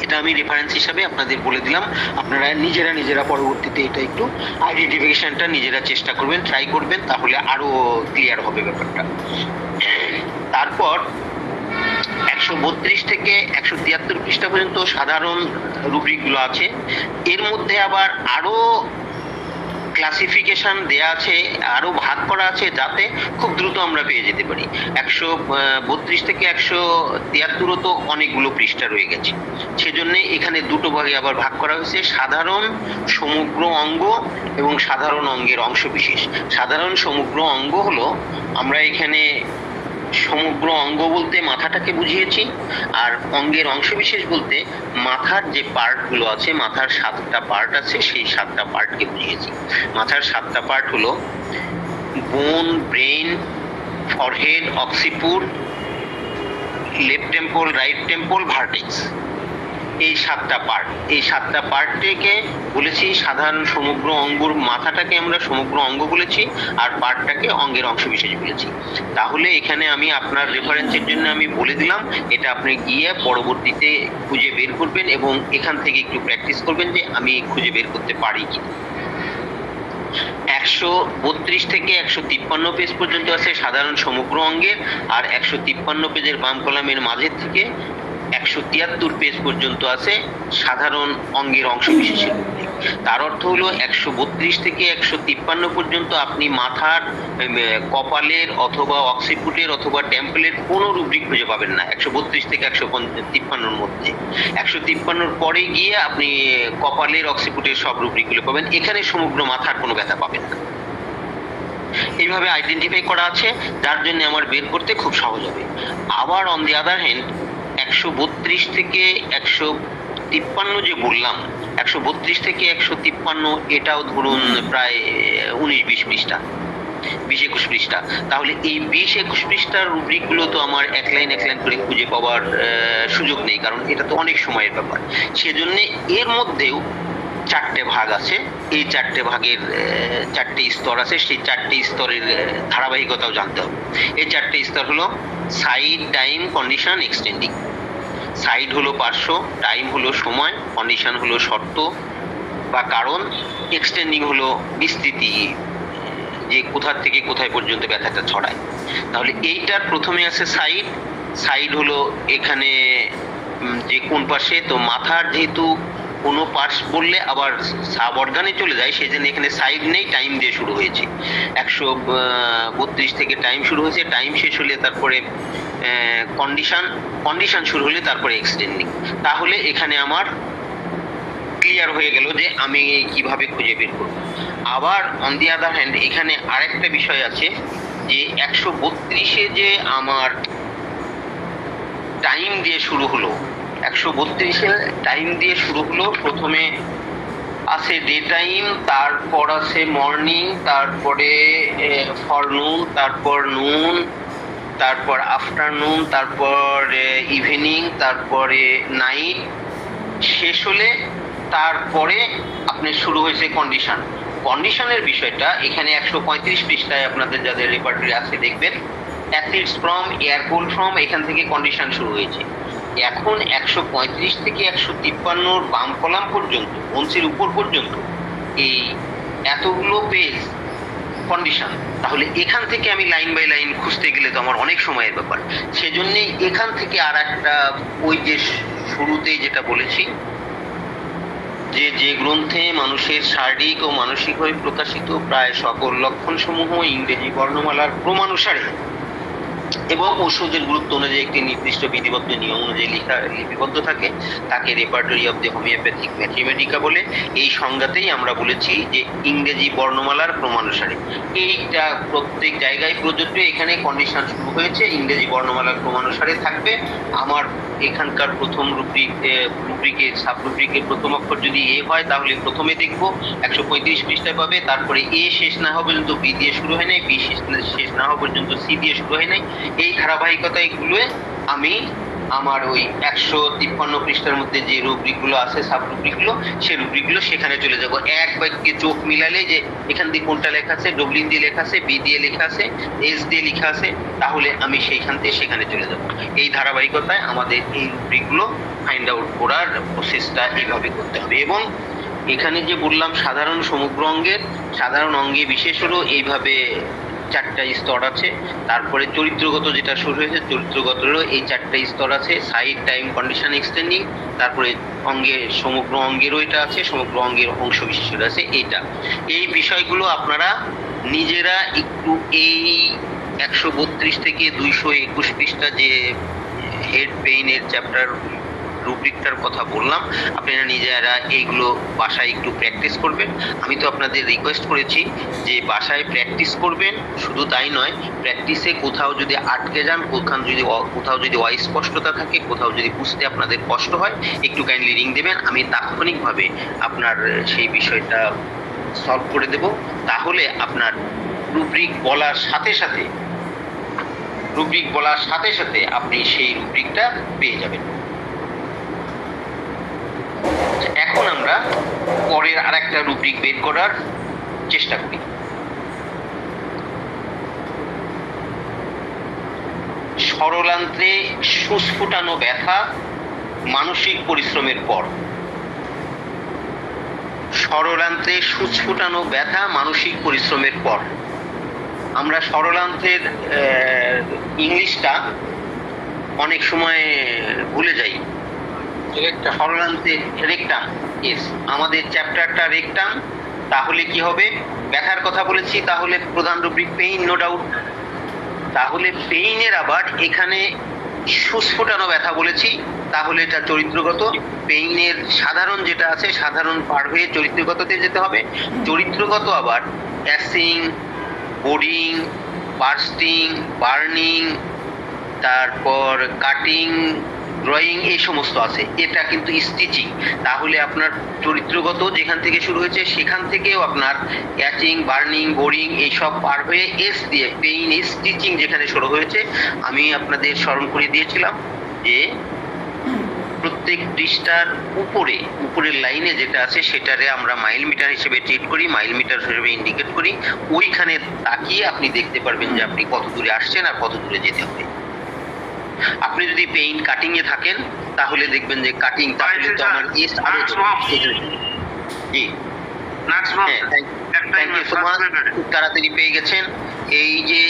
এটা আমি রেফারেন্স হিসাবে আপনাদের বলে দিলাম, আপনারা নিজেরা পরবর্তীতে এটা একটু আইডেন্টিফিকেশনটা নিজেরা চেষ্টা করবেন, ট্রাই করবেন, তাহলে আরো ক্লিয়ার হবে ব্যাপারটা। তারপর 132 থেকে 173 পৃষ্ঠা পর্যন্ত সাধারণ রুব্রিকগুলো আছে। এর মধ্যে আবার আরো ক্লাসিফিকেশন দেয়া আছে, আরো ভাগ করা আছে, যাতে খুব দ্রুত আমরা পেয়ে যেতে পারি। 132 থেকে 173 তো অনেকগুলো পৃষ্ঠা রয়ে গেছে, সেজন্য এখানে 2টো ভাগে আবার ভাগ করা হয়েছে, সাধারণ সমগ্র অঙ্গ এবং সাধারণ অঙ্গের অংশবিশেষ। সাধারণ সমগ্র অঙ্গ হলো, আমরা এখানে সমগ্র অঙ্গ বলতে মাথাটাকে বুঝিয়েছি, আর অঙ্গের অংশবিশেষ বলতে মাথার যে পার্টগুলো আছে, মাথার 7টা পার্ট আছে, সেই 7টা পার্টকে বুঝিয়েছি। মাথার 7টা পার্ট হলো bone, brain, forehead, occiput, left temple, right temple, vertex. এই 7টা পার্ট, এই 7টা পার্টকে বলেছি সাধারণ সমগ্র অঙ্গর। মাথাটাকে আমরা সমগ্র অঙ্গ বলেছি, আর পার্টটাকে অঙ্গের অংশবিশেষ বলেছি। তাহলে এখানে আমি আপনার রেফারেন্সের জন্য আমি বলে দিলাম, এটা আপনি গিয়ে পরবর্তীতে খুঁজে বের করবেন এবং এখান থেকে একটু প্র্যাকটিস করবেন যে আমি খুঁজে বের করতে পারি কি। 132 থেকে 153 পেজ পর্যন্ত আছে সাধারণ সমগ্র অঙ্গের, আর 153 পেজের বাম কলামের মাঝের থেকে 173 পেজ পর্যন্ত আছে সাধারণ অঙ্গের অংশবিশেষের। তার অর্থ হলো 132 থেকে 153 পর্যন্ত আপনি মাথার, কপালের অথবা অক্সিপুটের অথবা টেম্পলের কোনো রুব্রিক খুঁজে পাবেন না 132 থেকে 153 মধ্যে। 153 পরে গিয়ে আপনি কপালের, অক্সিপুটের সব রুব্রিকগুলো পাবেন। এখানে সমগ্র মাথার কোনো ব্যথা পাবেন না। এইভাবে আইডেন্টিফাই করা আছে, যার জন্য আমার বের করতে খুব সহজ হবে। আবার অন দি আদার হ্যান্ড 132 থেকে 153 যে বললাম, 132 থেকে 153 এটাও ধরুন প্রায় 19-20 পৃষ্ঠা, 20-21 পৃষ্ঠা। তাহলে এই 20-21 পৃষ্ঠার রুব্রিকগুলো তো আমার এক লাইন করে খুঁজে পাওয়ার সুযোগ নেই, কারণ এটা তো অনেক সময়ের ব্যাপার। সেজন্য এর মধ্যেও 4টে ভাগ আছে, এই 4টে ভাগের 4টে স্তর আছে, সেই 4টে স্তরের ধারাবাহিকতাও জানতে হবে। এই 4টে স্তর হলো side, time, condition, extending. Side হলো পার্শ্ব, টাইম হলো সময়, কন্ডিশন হলো শর্ত বা কারণ, এক্সটেন্ডিং হলো বিস্তৃতি, যে কোথা থেকে কোথায় পর্যন্ত ব্যথাটা ছড়ায়। তাহলে এইটার প্রথমে আছে সাইড। সাইড হলো এখানে যে কোন পাশে, তো মাথার যেহেতু কোনো পার্স বললে আবার সাব অর্গানে চলে যায়, সেই জন্য এখানে সাইড নেই, টাইম দিয়ে শুরু হয়েছে। 132 থেকে টাইম শুরু হয়েছে, টাইম শেষ হলে তারপরে কন্ডিশন শুরু হলে তারপরে এক্সটেন্ডিং। তাহলে এখানে আমার ক্লিয়ার হয়ে গেল যে আমি কিভাবে খুঁজে বের করব। আবার অন দি আদার হ্যান্ড এখানে আরেকটা বিষয় আছে যে 132-এ যে আমার টাইম দিয়ে শুরু হলো, 132-এ টাইম দিয়ে শুরু হলো, প্রথমে আছে ডে টাইম, তারপর আছে মর্নিং, তারপরে ফরনুন, তারপর নুন, তারপর আফটারনুন, তারপর ইভিনিং, তারপরে নাইট, শেষ হলে তারপরে আপনার শুরু হয়েছে কন্ডিশন। কন্ডিশনের বিষয়টা এখানে 135 পৃষ্ঠায় আপনাদের যাদের রেপার্টরি আছে দেখবেন, acids from, air cold from, এখান থেকে কন্ডিশন শুরু হয়েছে। এখন 135 থেকে 153 বাম কলাম পর্যন্ত, বংশের উপর পর্যন্ত এই এতগুলো পেজ কন্ডিশন। তাহলে এখান থেকে আমি লাইন বাই লাইন খুঁজতে গেলে তো আমার অনেক সময়ের ব্যাপার। সেজন্যই এখান থেকে আর একটা, ওই যে শুরুতেই যেটা বলেছি যে গ্রন্থে মানুষের শারীরিক ও মানসিক হয়ে প্রকাশিত প্রায় সকল লক্ষণসমূহ ইংরেজি বর্ণমালার ক্রমানুসারে এবং ওষুধের গুরুত্ব অনুযায়ী একটি নির্দিষ্ট বিধিবদ্ধ নিয়ম অনুযায়ী লিপিবদ্ধ থাকে, তাকে repertory of the homeopathic Mathematica বলে। এই সংজ্ঞাতেই আমরা বলেছি যে ইংরেজি বর্ণমালার ক্রমানুসারে। এইটা প্রত্যেক জায়গায় প্রযোজ্য। এখানে কন্ডিশন শুরু হয়েছে, ইংরেজি বর্ণমালার ক্রমানুসারে থাকবে। আমার এখানকার প্রথম রুব্রিকের সাব রুব্রিকের প্রথম অক্ষর যদি এ হয়, তাহলে প্রথমে দেখবো 135 পৃষ্ঠায় পাবে, তারপরে এ শেষ না হওয়া পর্যন্ত বি দিয়ে শুরু হয় নাই, বি শেষ না হওয়া পর্যন্ত সি দিয়ে শুরু হয় নাই। এই ধারাবাহিকতাগুলো আমি আমার ওই 153 পৃষ্ঠার মধ্যে যে রুব্রিকগুলো আছে, সাব রুব্রিকগুলো, সেই রুব্রিকগুলো সেখানে চলে যাব। এক বাক্যে চোখ মিলালে যে এখান দিয়ে কোনটা লেখা আছে, ডব্লিউ দিয়ে লেখা আছে, বি দিয়ে লেখা আছে, এস দিয়ে লেখা আছে, তাহলে আমি সেইখান থেকে সেখানে চলে যাব। এই ধারাবাহিকতায় আমাদের এই রুব্রিকগুলো ফাইন্ড আউট করার প্রসেসটা এইভাবে করতে হবে। এবং এখানে যে বললাম সাধারণ সমগ্র অঙ্গের, সাধারণ অঙ্গে বিশেষ হলো এইভাবে 4টা স্তর আছে। তারপরে চরিত্রগত যেটা শুরু হয়েছে, চরিত্রগতেরও এই 4টা স্তর আছে, সাইড, টাইম, কন্ডিশন, এক্সটেন্ডিং। তারপরে অঙ্গের সমগ্র অঙ্গেরও এটা আছে, সমগ্র অঙ্গের অংশ বিশেষের আছে এইটা। এই বিষয়গুলো আপনারা নিজেরা একটু এই 132 থেকে 221 পৃষ্ঠা যে হেড পেইনের চ্যাপ্টার রুব্রিকটার কথা বললাম, আপনারা নিজেরা এইগুলো বাসায় একটু প্র্যাকটিস করবেন। আমি তো আপনাদের রিকোয়েস্ট করেছি যে বাসায় প্র্যাকটিস করবেন, শুধু তাই নয়, প্র্যাকটিসে কোথাও যদি আটকে যান, কোথাও যদি অস্পষ্টতা থাকে, কোথাও যদি বুঝতে আপনাদের কষ্ট হয়, একটু কাইন্ডলি রিং দেবেন, আমি তাৎক্ষণিকভাবে আপনার সেই বিষয়টা সলভ করে দেব। তাহলে আপনার রুব্রিক বলার সাথে সাথে আপনি সেই রুব্রিকটা পেয়ে যাবেন। এখন আমরা পরের আরেকটা রুব্রিক বের করার চেষ্টা করি। সরলান্ত্রে সুস্ফুটানো ব্যথা মানসিক পরিশ্রমের পর। সরলান্ত্রে সুস্ফুটানো ব্যথা মানসিক পরিশ্রমের পর। আমরা সরলান্ত্রের ইংলিশটা অনেক সময় ভুলে যাই। সরলান্তে রেকটাম, ইয়েস, আমাদের চ্যাপ্টারটা রেকটাম। তাহলে কি হবে, ব্যথার কথা বলেছি, তাহলে প্রধান রুব্রিক পেইন, নো ডাউট। তাহলে পেইনের আবার এখানে সুস্ফুটানো ব্যথা বলেছি, তাহলে এটা চরিত্রগত। পেইনের সাধারণ যেটা আছে, সাধারণ পার হয়ে চরিত্রগততে যেতে হবে। চরিত্রগত আবার অ্যাসিং, বোরিং, বার্স্টিং, বার্নিং, তারপর কাটিং, ড্রয়িং, এই সমস্ত আছে। এটা কিন্তু স্টিচিং। তাহলে আপনার চরিত্রগত যেখান থেকে শুরু হয়েছে সেখান থেকেও আপনার ক্যাচিং, বার্নিং, বোরিং এইসব পার হয়ে এস দিয়ে পেইন স্টিচিং যেখানে শুরু হয়েছে। আমি আপনাদের স্মরণ করে দিয়েছিলাম যে প্রত্যেক পৃষ্ঠার উপরের লাইনে যেটা আছে সেটারে আমরা মাইল মিটার হিসেবে ট্রিট করি, মাইল মিটার হিসেবে ইন্ডিকেট করি। ওইখানে তাকিয়ে আপনি দেখতে পারবেন যে আপনি কত দূরে আসছেন আর কত দূরে যেতে হবে। আপনি যদি পেইন কাটিং এ থাকেন তাহলে দেখবেন যে কাটিং, তাহলে তো আমার ইস্ট আরো জি হ্যাঁ, থ্যাংক ইউ সো মাচ, খুব তাড়াতাড়ি পেয়ে গেছেন। এই যে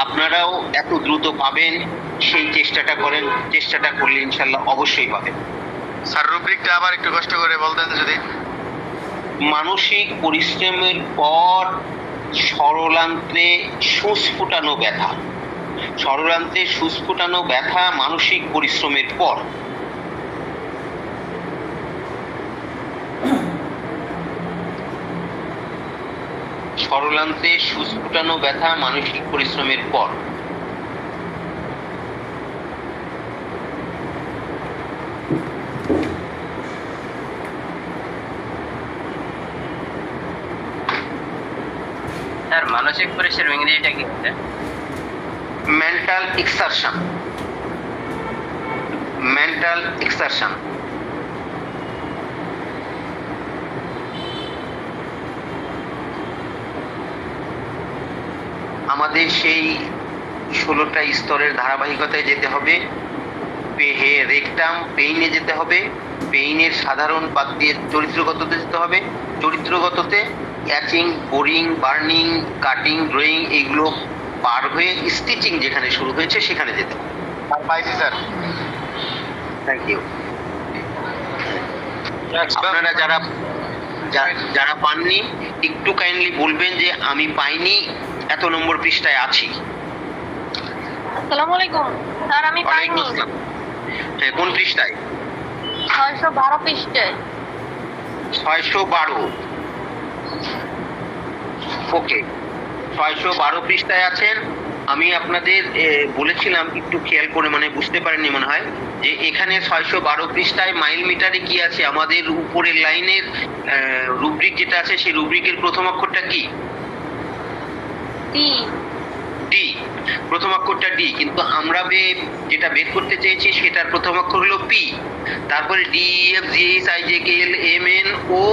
আপনারাও এত দ্রুত পাবেন সেই চেষ্টাটা করেন, চেষ্টাটা করলে ইনশাল্লাহ অবশ্যই পাবেন। স্যার রুব্রিকটা আবার একটু কষ্ট করে বলতেন যদি। মানসিক পরিশ্রমের পর সরলান্তে সুস্ফুটানো ব্যথা, সরলান্তে সুস্ফুটানো ব্যথা মানসিক পরিশ্রমের পর। সরলান্তে সুস্ফুটানো ব্যথা মানসিক পরিশ্রমের পর। স্যার মানসিক পরিশ্রম ইংরেজিটা কি হচ্ছে? Mental exertion, mental exertion. আমাদের সেই 16টা স্তরের ধারাবাহিকতায় যেতে হবে। রেকটাম পেইনে যেতে হবে, পেইনের সাধারণ বাদ দিয়ে চরিত্রগততে যেতে হবে, চরিত্রগততে ক্যাচিং, বোরিং, বার্নিং, কাটিং, ড্রয়িং এইগুলো পার হয়ে স্টিচিং যেখানে শুরু হয়েছে সেখানে যেতে হবে। আর পাইছি স্যার। Thank you. আপনারা যারা পাননি একটু কাইন্ডলি বলবেন যে আমি পাইনি, এত নম্বর পৃষ্ঠায় আছি। আসসালামু আলাইকুম স্যার, আমি ওয়ালাইকুম পাইনি। আসসালাম। হ্যাঁ, কোন পৃষ্ঠায়? 612 পৃষ্ঠায়। 612। ওকে, 612 পৃষ্ঠায় আছেন। আমি আপনাদের বলেছিলাম, একটু খেয়াল করে মানে বুঝতে পারেননি মনে হয়, যে এখানে 612 পৃষ্ঠায় মাইল মিটারে কি আছে, আমাদের উপরের লাইনের রুব্রিক যেটা আছে সেই রুব্রিকের প্রথম অক্ষরটা কি? ডি। ডি। প্রথম অক্ষরটা ডি, কিন্তু আমরা যেটা বের করতে চেয়েছি সেটার প্রথম অক্ষর হলো পি। তারপরে D, F, G, H, I, J, K, L, M, N, O,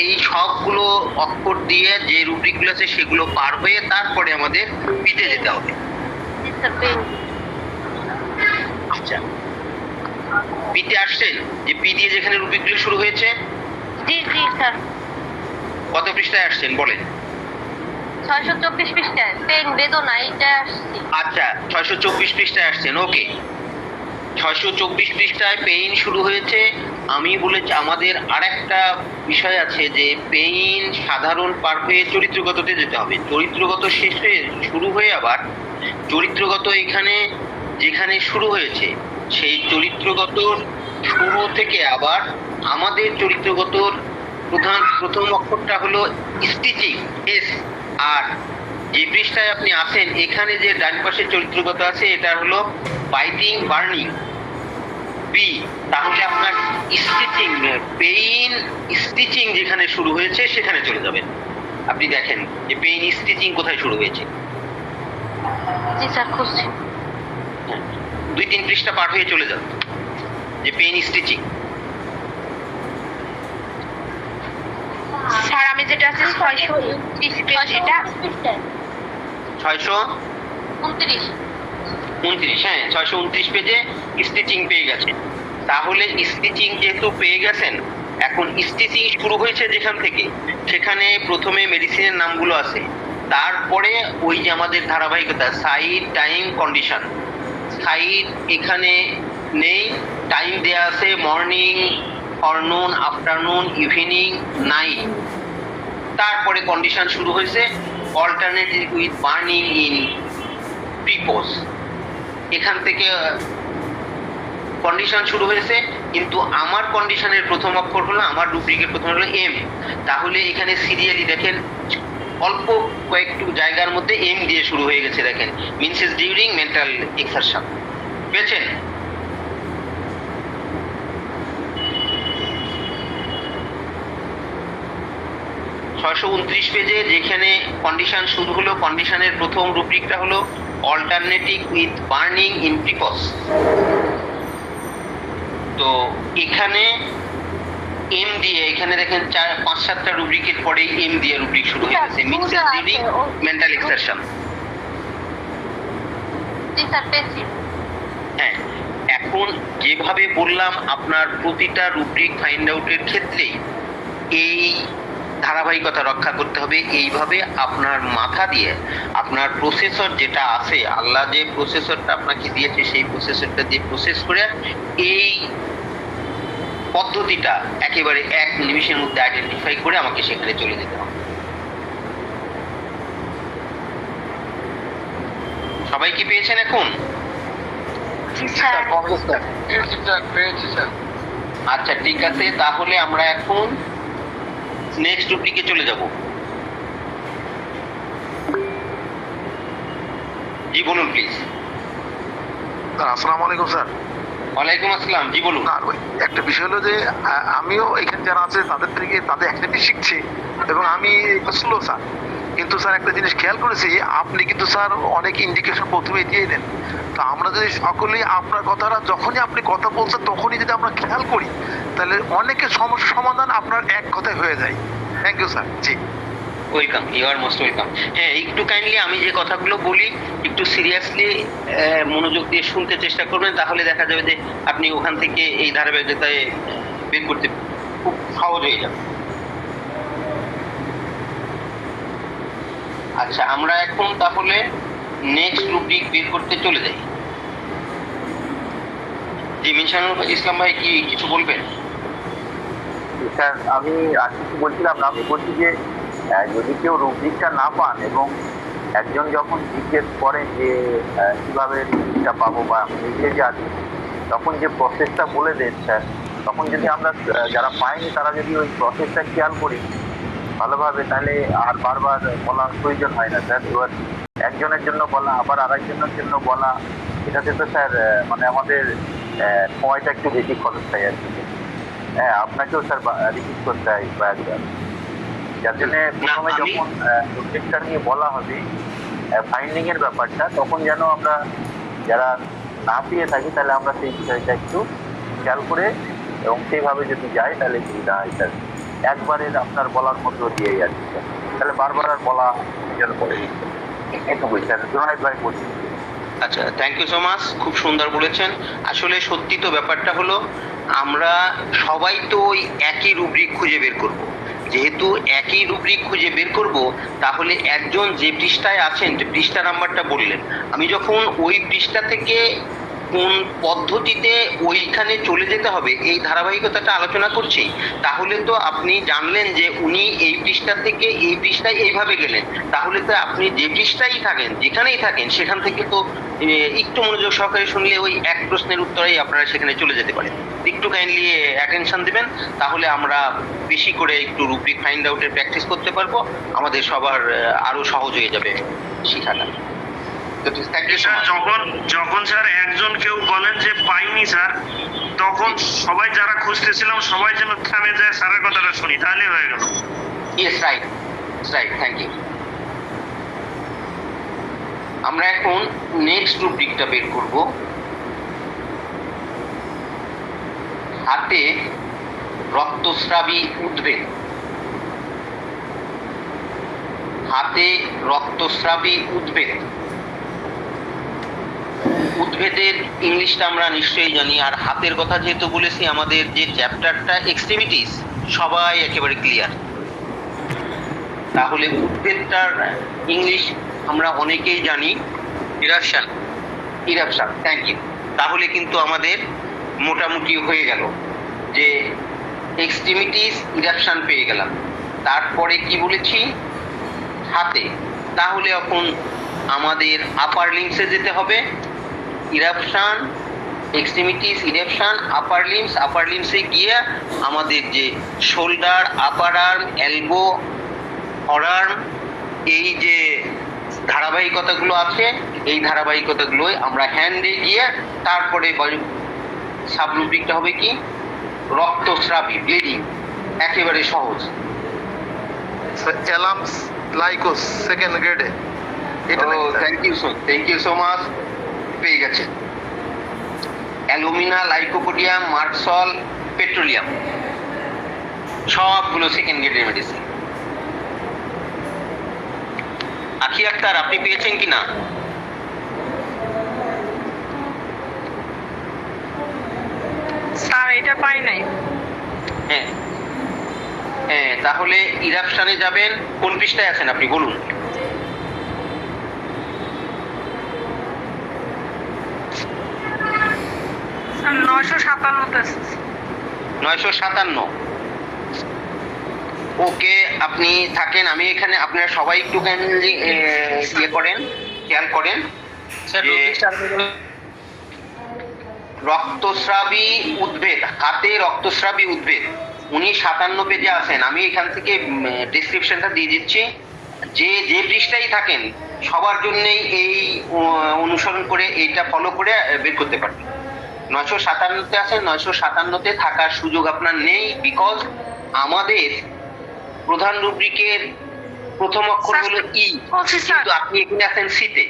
এই সবগুলো অক্ষর দিয়ে যে রুব্রিকগুলো আছে সেগুলো পার হয়ে তারপরে আমাদের পিতে যেতে হবে। জি স্যার, পেন। আচ্ছা, পিতে আসছেন? যে পি দিয়ে যেখানে রুব্রিকগুলো শুরু হয়েছে, জি জি স্যার। কত পৃষ্ঠায় আসছেন বলেন? 624 পৃষ্ঠায় পেন বেদনা এইটা আসছি। আচ্ছা, 624 পৃষ্ঠায় আসছেন। ওকে, 624 পৃষ্ঠায় পেইন শুরু হয়েছে। আমি বলেছি আমাদের আরেকটা বিষয় আছে যে পেইন সাধারণ পার হয়ে চরিত্রগততে যেতে হবে। চরিত্রগত শেষ হয়ে শুরু হয়ে আবার চরিত্রগত এখানে যেখানে শুরু হয়েছে সেই চরিত্রগতর শুরু থেকে আবার আমাদের চরিত্রগতর প্রথম অক্ষরটা হলো স্টিচিং, এস। আর যে পৃষ্ঠায় আপনি আছেন এখানে যে ডান পাশে চরিত্রগত আছে এটা হলো বাইটিং, বার্নিং, বি। তাহলে আপনার স্টিচিং, পেইন স্টিচিং যেখানে শুরু হয়েছে সেখানে চলে যাবেন। আপনি দেখেন যে পেইন স্টিচিং কোথায় শুরু হয়েছে। জি স্যার, খুঁজছি। 2-3 পৃষ্ঠা পার হয়ে চলে যান যে পেইন স্টিচিং। স্যার আমি যেটা আছে 629 পেজ, এটা 629, 29। হ্যাঁ 629 পেজে স্টিচিং পেয়ে গেছে। তাহলে স্টিচিং যেহেতু পেয়ে গেছেন, এখন স্টিচিং শুরু হয়েছে যেখান থেকে সেখানে প্রথমে মেডিসিনের নামগুলো আছে, তারপরে ওই যে আমাদের ধারাবাহিকতা সাইড, টাইম, কন্ডিশন। সাইড এখানে নেই, টাইম দেয়া আছে মর্নিং, ফরনুন, আফটারনুন, ইভিনিং, নাইট। তারপরে কন্ডিশন শুরু হয়েছে অল্টারনেটিভ উইথ বার্নিং ইন প্রিপোজ। এখান থেকে কন্ডিশন শুরু হয়েছে, কিন্তু আমার কন্ডিশনের প্রথম অক্ষর হলো, আমার রুব্রিকের প্রথম হলো এম। তাহলে এখানে সিরিয়ালি দেখেন অল্প কয়েকটু জায়গার মধ্যে এম দিয়ে শুরু হয়ে গেছে, দেখেন মিনস ডিউরিং মেন্টাল এক্সারশন, পেয়েছেন? ছয়শো 29 পেজে যেখানে কন্ডিশন শুরু হলো, কন্ডিশনের প্রথম রুব্রিকটা হলো অল্টারনেটিভ উইথ বার্নিং ইন প্রিপস। তো এখানে এম দিয়ে, এখানে দেখেন 4-5-7টা রুব্রিকের পরে এম দিয়ে রুব্রিক শুরু হয়ে গেছে, মিনস ডিউরিং মেন্টাল এক্সারশন। জি স্যার পেয়েছি। হ্যাঁ, এখন যেভাবে বললাম আপনার প্রতিটা রুব্রিক ফাইন্ড আউটের ক্ষেত্রেই এই ধারাবাহিকতা রক্ষা করতে হবে। এইভাবে আপনার মাথা দিয়ে আপনার প্রসেসর যেটা আছে, আল্লাহ যে প্রসেসরটা আপনাকে দিয়েছে সেই প্রসেসরটা দিয়ে প্রসেস করে এই পদ্ধতিটা একেবারে 1 নিমিষের মধ্যে আইডেন্টিফাই করে আমাকে সেখানে চলে যেতে হবে। সবাই কি পেয়েছেন এখন? জি স্যার। আচ্ছা ঠিক আছে, তাহলে আমরা এখন নেক্সট রুব্রিকে চলে যাব। জি বলুন প্লিজ। স্যার আসসালামু আলাইকুম স্যার। ওয়ালাইকুম আসসালাম, জি বলুন। না ওই একটা বিষয় হলো যে আমিও এখানে যারা আছে তাদের থেকে তাদের অ্যাক্টিভিটি শিখছি এবং আমি স্লো স্যার, কিন্তু স্যার একটা জিনিস খেয়াল করেছি, আপনি কিন্তু স্যার অনেক ইন্ডিকেশন প্রথমে দিয়ে দেন। তো আমরা যদি সকলেই আপনার কথাটা যখনই আপনি কথা বলছেন তখনই যদি আমরা খেয়াল করি তাহলে অনেকের সমস্যার সমাধান আপনার এক কথায় হয়ে যায়। Thank you sir. জি welcome, you are most welcome. হ্যাঁ, একটু কাইন্ডলি আমি যে কথাগুলো বলি একটু সিরিয়াসলি মনোযোগ দিয়ে শুনতে চেষ্টা করবেন, তাহলে দেখা যাবে যে আপনি ওখান থেকে এই ধারাবাহিকতায় বের করতে খুব সহজ হয়ে যাবে। আচ্ছা, আমরা এখন তাহলে নেক্সট রুব্রিক বের করতে চলে যাই। জি মিনসানুল ইসলাম ভাই কি কিছু বলবেন? স্যার আমি আর কিছু বলছিলাম না, আমি বলছি যে যদি কেউ রুব্রিকটা না পান এবং একজন যখন জিজ্ঞেস করেন যে কিভাবে রুব্রিকটা পাবো বা লিখে যে আছে, তখন যে প্রসেসটা বলে দেন স্যার, তখন যদি আমরা যারা পাইনি তারা যদি ওই প্রসেসটা খেয়াল করি ভালোভাবে, তাহলে আর বারবার বলার প্রয়োজন হয় না স্যার। এবার একজনের জন্য বলা আবার আরেকজনের জন্য বলা, এটাতে তো স্যার মানে আমাদের সময়টা একটু বেশি খরচ হয় আর কি। হ্যাঁ, আপনাকেও স্যার রিপিট করতে হয় কয়েকবার, যার জন্য প্রথমে যখন প্রজেক্টটা নিয়ে বলা হবে ফাইন্ডিং এর ব্যাপারটা, তখন যেন আমরা যারা না পেয়ে থাকি তাহলে আমরা সেই বিষয়টা একটু খেয়াল করে এবং সেইভাবে যদি যাই তাহলে সুবিধা হয় স্যার। একবারের আপনার বলার মতো দিয়েই আছে স্যার, তাহলে বারবার আর বলা যেন পড়ে এটুকুই স্যার। জোনায়েদ ভাই বলছি। আচ্ছা, থ্যাংক ইউ সো মাচ, খুব সুন্দর বলেছেন। আসলে সত্যি তো ব্যাপারটা হলো আমরা সবাই তো ওই একই রুব্রিক খুঁজে বের করব। যেহেতু একই রুব্রিক খুঁজে বের করব, তাহলে একজন যে পৃষ্ঠায় আছেন, যে পৃষ্ঠা নাম্বারটা বললেন, আমি যখন ওই পৃষ্ঠা থেকে কোন পদ্ধতিতে ওইখানে চলে যেতে হবে এই ধারাবাহিকতাটা আলোচনা করছি, তাহলে তো আপনি জানলেন যে উনি এই পৃষ্ঠা থেকে এই পৃষ্ঠায় এইভাবে গেলেন, তাহলে তো আপনি যে পৃষ্ঠায় থাকেন যেখানেই থাকেন সেখান থেকে তো একটু মনোযোগ সহকারে শুনলে ওই এক প্রশ্নের উত্তরেই আপনারা সেখানে চলে যেতে পারেন। একটু কাইন্ডলি অ্যাটেনশন দিবেন, তাহলে আমরা বেশি করে একটু রুব্রিক ফাইন্ড আউটের প্র্যাকটিস করতে পারবো, আমাদের সবার আরো সহজ হয়ে যাবে শেখাটা। স্যার যখন স্যার একজন কেউ বলেন যে পাইনি স্যার, তখন সবাই যারা খুঁজতেছিলাম সবাই যেন থামে যায়, স্যারের কথাটা শুনি, তাহলে হয়ে গেল। Yes, right right, thank you. আমরা এখন নেক্সট রুব্রিকটা বের করব। হাতে রক্তস্রাবী উদ্ভিদ। হাতে রক্তস্রাবী উদ্ভিদ, উদ্ভিদের ইংলিশটা আমরা নিশ্চয়ই জানি, আর হাতের কথা যেহেতু বলেছি, আমাদের যে চ্যাপ্টারটা এক্সট্রিমিটিস সবাই একেবারে ক্লিয়ার। তাহলে উদ্ভিদটার ইংলিশ আমরা অনেকেই জানি ইরাপশন। Eruption, thank you. তাহলে কিন্তু আমাদের মোটামুটি হয়ে গেল যে এক্সট্রিমিটিস ইরাপশন পেয়ে গেলাম। তারপরে কি বলেছি? হাতে। তাহলে এখন আমাদের আপার লিম্বসে যেতে হবে। ইরাপশন, এক্সট্রিমিটিস, ইরাপশন, আপার লিম্বস। আপার লিম্বসে গিয়ে আমাদের যে শোল্ডার, আপার আর্ম, এলবো, ফরআর্ম, এই যে ধারাবাহিকতাগুলো আছে, এই ধারাবাহিকতাগুলোই আমরা হ্যান্ডে গিয়ে তারপরে সাবরুব্রিকটা হবে কি রক্তস্রাবী, ব্লিডিং, একেবারে সহজ। অ্যালামস লাইকোস সেকেন্ড গ্রেডে, এটা নাকি sir? Thank you so much, পেয়ে গেছেন। অ্যালুমিনা, লাইকোপোডিয়াম, মার্কসল, পেট্রোলিয়াম, সবগুলো সেকেন্ড গ্রেডের মেডিসিন। আখি আক্তার, আপনি পেয়েছেন কিনা? স্যার এটা পাই নাই। হ্যাঁ হ্যাঁ, তাহলে ইরাপশনে যাবেন। কোন পৃষ্ঠায় আছেন আপনি বলুন? স্যার 957 957। ওকে, আপনি থাকেন, আমি এখানে, আপনারা সবাই একটু ইয়ে করেন, খেয়াল করেন যে রক্তস্রাবী উদ্ভিদ, হাতে রক্তস্রাবী উদ্ভিদ, উনি 57 পেজে আছেন। আমি এখান থেকে ডেসক্রিপশনটা দিয়ে দিচ্ছি, যে যে পৃষ্ঠায় থাকেন সবার জন্যই এই অনুসরণ করে, এইটা ফলো করে বের করতে পারবেন। 957-তে আছেন, 957-তে থাকার সুযোগ আপনার নেই, বিকজ আমাদের প্রধান রুব্রিকের প্রথম অক্ষর হলো ই, কিন্তু আপনি এখানে আছেন সিতে।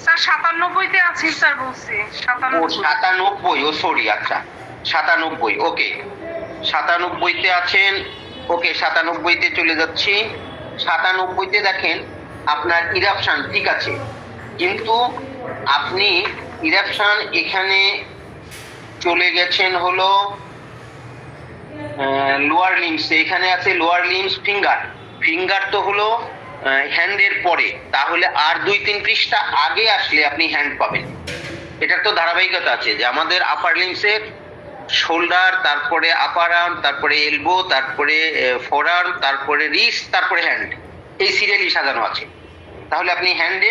স্যার 97-তে আছি স্যার, বলছি ও 97, ও সরি, আচ্ছা 97, ওকে 97-তে আছেন। ওকে, 97-তে চলে যাচ্ছি। 97-তে দেখেন আপনার ইরাপশন ঠিক আছে, কিন্তু আপনি ইরাপশন এখানে চলে গেছেন হলো লোয়ার লিম্স, এখানে আছে লোয়ার লিম্স, ফিঙ্গার, ফিঙ্গার তো হলো হ্যান্ডের পরে, তাহলে আর 2-3 পৃষ্ঠা আগে আসলে আপনি হ্যান্ড পাবেন। এটার তো ধারাবাহিকতা আছে যে আমাদের আপার লিম্সের শোল্ডার, তারপরে আপার আর্ম, তারপরে এলবো, তারপরে ফোর আর্ম, তারপরে রিস্ট, তারপরে হ্যান্ড, এই সিরিয়ালি সাজানো আছে। তাহলে আপনি হ্যান্ড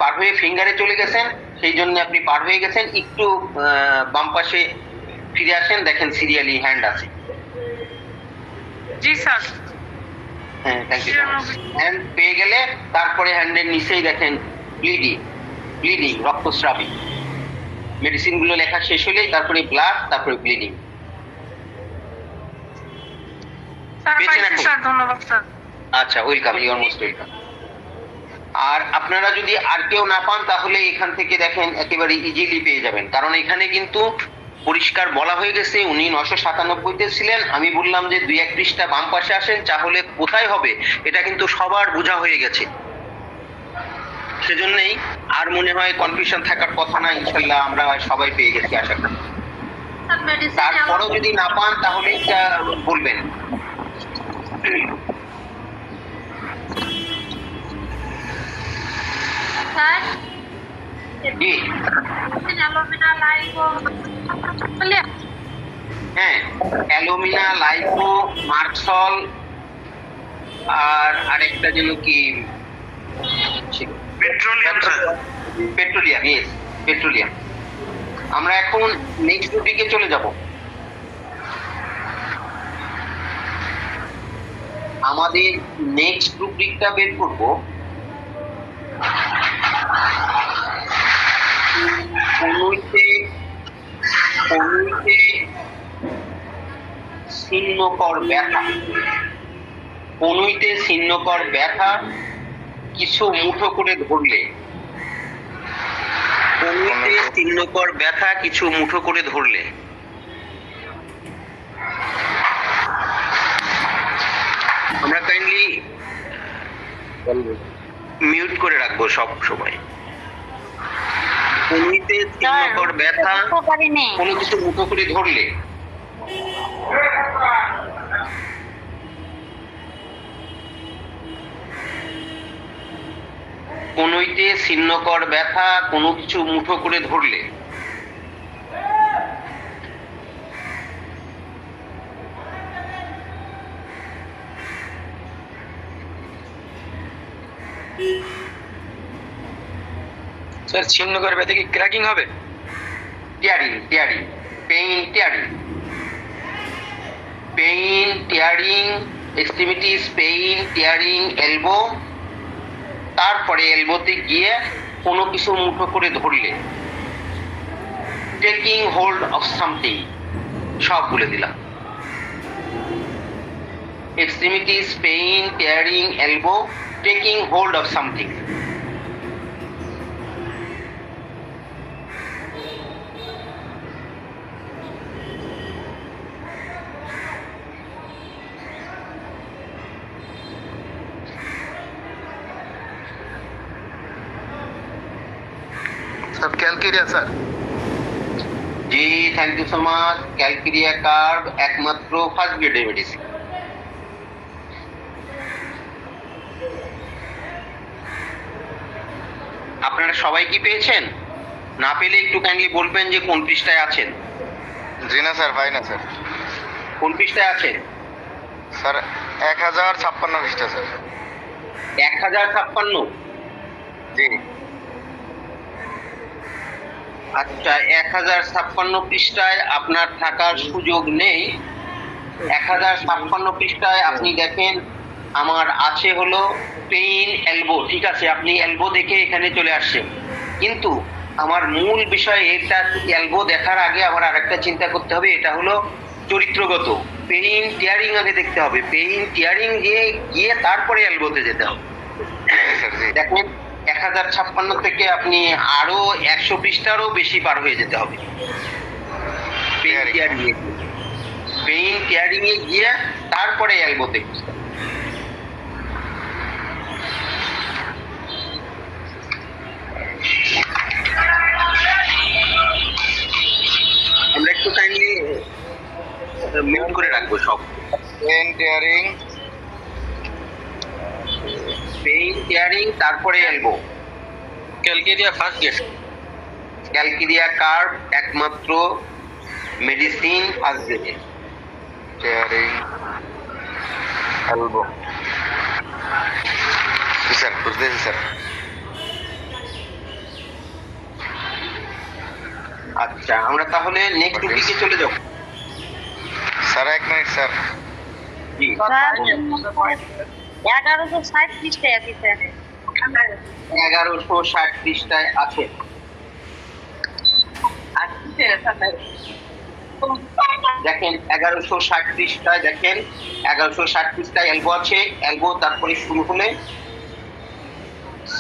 পার হয়ে ফিঙ্গারে চলে গেছেন, সেই জন্য আপনি পার হয়ে গেছেন। একটু বাম পাশে ফিরে আসেন, দেখেন সিরিয়ালি হ্যান্ড আছে। জি স্যার। হ্যাঁ, থ্যাংক ইউ। হ্যান্ড পেয়ে গেলে তারপরে হ্যান্ডের নিচেই দেখেন ব্লিডিং, রক্তস্রাবী। মেডিসিন গুলো লেখা শেষ হলেই তারপরে ব্লাড, তারপরে ব্লিডিং। স্যার পেয়েছেন পাইছি এখন? স্যার, ধন্যবাদ স্যার। আচ্ছা, welcome, you are most welcome. আর আপনারা যদি আর কেউ না পান তাহলে এখান থেকে দেখেন একেবারে ইজিলি পেয়ে যাবেন, কারণ এখানে কিন্তু পরিষ্কার বলা হয়ে গেছে উনি 997-তে ছিলেন। আমি বললাম যে 2-1 পৃষ্ঠা বাম পাশে আসেন, তাহলে কোথায় হবে এটা কিন্তু সবার বোঝা হয়ে গেছে। সেজন্যই আর মনে হয় কনফিউশন থাকার কথা না, ইনশাল্লাহ আমরা সবাই পেয়ে গেছি আশা করি। স্যার মেডিসিন তারপরও যদি না পান তাহলে এটা বলবেন। স্যার জি, অ্যালোমিনা লাইকো হ্যাঁ, অ্যালুমিনা, লাইকো, মার্কসল, আর আরেকটা যেন কি petroleum sir. Petroleum, yes petroleum. আমরা এখন নেক্সট টপিকে চলে যাব। আমাদের নেক্সট রুব্রিকটা বের করব কনুইতে ছিন্নকর ব্যথা। কনুইতে ছিন্নকর ব্যথা কিছু মুঠো করে ধরলে, কনুইতে ছিন্নকর ব্যথা কিছু মুঠো করে ধরলে। আমরা কাইন্ডলি মিউট করে রাখবো সব সময়। কনুইতে ছিন্নকর ব্যথা কোনো কিছু মুঠো করে ধরলে, কনুইতে ছিন্নকর ব্যথা কোনো কিছু মুঠো করে ধরলে। স্যার ছিন্ন করে ব্যথা কি ক্র্যাকিং হবে? Tearing, pain, tearing, extremities pain tearing elbow, তারপরে এলবোতে গিয়ে কোনো কিছু মুঠো করে ধরলে, টেকিং হোল্ড অফ সামথিং, সব বলে দিলাম। Extremities pain tearing elbow, taking hold of something. Sir calcarea sir. জি, thank you so much. Calcarea carb একমাত্র ফার্স্ট গ্রেডের মেডিসিন। আপনারা সবাই কি পেয়েছেন? না পেলে একটু কাইন্ডলি বলবেন যে কোন পৃষ্ঠায় আছেন। জি না স্যার, পাই না স্যার। কোন পৃষ্ঠায় আছেন? স্যার 1056 পৃষ্ঠা স্যার। 1056। জি। আচ্ছা, 1056 পৃষ্ঠায় আপনার থাকার সুযোগ নেই। 1056 পৃষ্ঠায় আপনি দেখেন আমার আছে হলো পেইন এলবো। ঠিক আছে, আপনি এলবো দেখে এখানে চলে আসছেন, কিন্তু আমার মূল বিষয় এটা, এলবো দেখার আগে আমার আরেকটা চিন্তা করতে হবে, এটা হলো চরিত্রগত। পেইন টিয়ারিং আগে দেখতে হবে, পেইন টিয়ারিং গিয়ে তারপরে এলবোতে যেতে হবে। দেখেন 1056 থেকে আপনি আরো 100 পৃষ্ঠারও বেশি পার হয়ে যেতে হবে পেইন টিয়ারিং এ গিয়ে তারপরে এলবোতে। আমরা একটু কাইন্ডলি মিউট করে রাখবো সব। পেইন টিয়ারিং, পেইন টিয়ারিং তারপরে এলবো। ক্যালকেরিয়া ফার্স্ট গেট। ক্যালকেরিয়া কার্ভ একমাত্র মেডিসিন ফার্স্ট গ্রেডে। Tearing elbow. স্যার বুঝতেছি স্যার। আচ্ছা, আমরা তাহলে নেক্সট টপিকে চলে যাব। Sir 1 minute sir. জি, 1160 পৃষ্ঠায় আছে স্যার। 1160 পৃষ্ঠায় আছে। দেখেন 1160 পৃষ্ঠায়, দেখেন 1160 পৃষ্ঠায় এলবো আছে। এলবো তারপরে শুরু হলে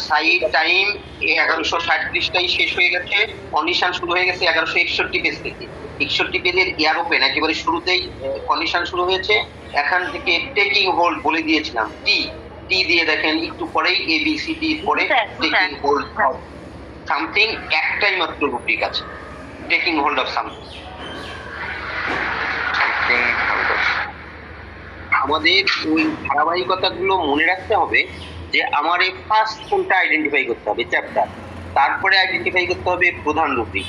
সাইড টাইম 1160 পৃষ্ঠায় শেষ হয়ে গেছে। কন্ডিশন শুরু হয়ে গেছে 1161 পেজ থেকে। 61 পেজের এয়ার ওপেন একেবারে শুরুতেই কন্ডিশন শুরু হয়েছে। এখান থেকে টেকিং হোল্ড বলে দিয়েছিলাম, টি দিয়ে দেখেন একটু পরেই ABCD পরে টেকিং হোল্ড সামথিং, একটাই মাত্র রুব্রিক আছে, টেকিং হোল্ড অফ সামথিং। আমাদের ওই ধারাবাহিকতাগুলো মনে রাখতে হবে যে আমার এই ফার্স্ট কোনটা আইডেন্টিফাই করতে হবে চ্যাপ্টার, তারপরে আইডেন্টিফাই করতে হবে প্রধান রুব্রিক,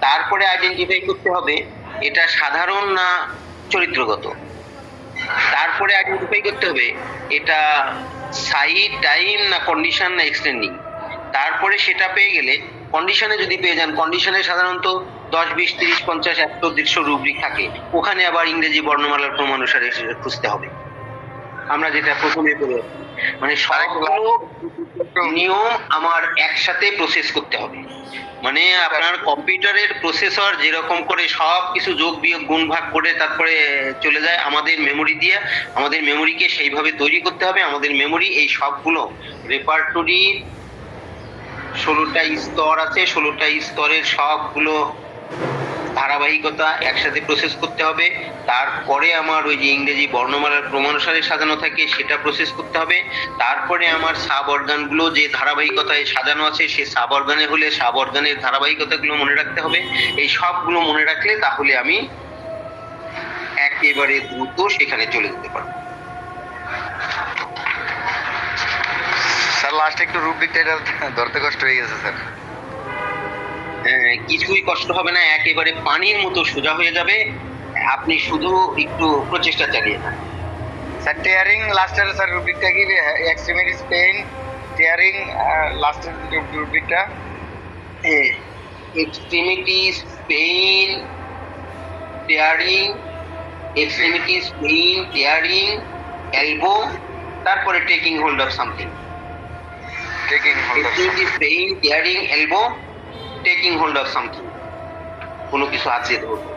তারপরে আইডেন্টিফাই করতে হবে এটা সাধারণ না চরিত্রগত, তারপরে আইডেন্টিফাই করতে হবে এটা সাইড টাইম না কন্ডিশন না এক্সটেন্ডিং। তারপরে সেটা পেয়ে গেলে কন্ডিশনে যদি পেয়ে যান, কন্ডিশনে সাধারণত 10, 20, 30, 50, 100, 150 রুব্রিক থাকে, ওখানে আবার ইংরেজি বর্ণমালার ক্রম অনুসারে খুঁজতে হবে। আমরা যেটা প্রথমে পড়ে, মানে সবগুলো নিয়ম আমার একসাথে প্রসেস করতে হবে। মানে আপনার কম্পিউটারের প্রসেসর যেরকম করে সব কিছু যোগ বিয়োগ গুণ ভাগ করে তারপরে চলে যায় আমাদের মেমোরি দিয়ে, আমাদের মেমোরিকে সেইভাবে তৈরি করতে হবে। আমাদের মেমোরি এই সবগুলো রেপার্টরি 16টা স্তর আছে, 16টা স্তরের সবগুলো ধারাবাহিকতা একসাথে প্রসেস করতে হবে। তারপরে আমার ওই যে ইংরেজি বর্ণমালার ক্রমানুসারে সাজানো থাকে সেটা প্রসেস করতে হবে। তারপরে আমার সাব অর্গানগুলো যে ধারাবাহিকতায় সাজানো আছে সে সাব অর্গানে হলে সাব অর্গানের ধারাবাহিকতাগুলো মনে রাখতে হবে। এই সবগুলো মনে রাখলে তাহলে আমি একেবারে দ্রুত সেখানে চলে যেতে পারবো। স্যার লাস্টে একটু রুব্রিকটা এটা ধরতে কষ্ট হয়ে গেছে স্যার। কিছুই কষ্ট হবে না, একেবারে পানির মতো সোজা হয়ে যাবে, আপনি শুধু একটু প্রচেষ্টা চালিয়ে যান। স্যার টিয়ারিং লাস্টের স্যার রুব্রিকটা কি? এক্সট্রিমিটিস পেইন টিয়ারিং লাস্টের রুব্রিকটা extremities pain tearing, extremities pain tearing elbow, তারপরে taking hold of something. Taking hold of taking is pain, tearing, elbow, taking hold of something, কোনো কিছু আছে ধরবো।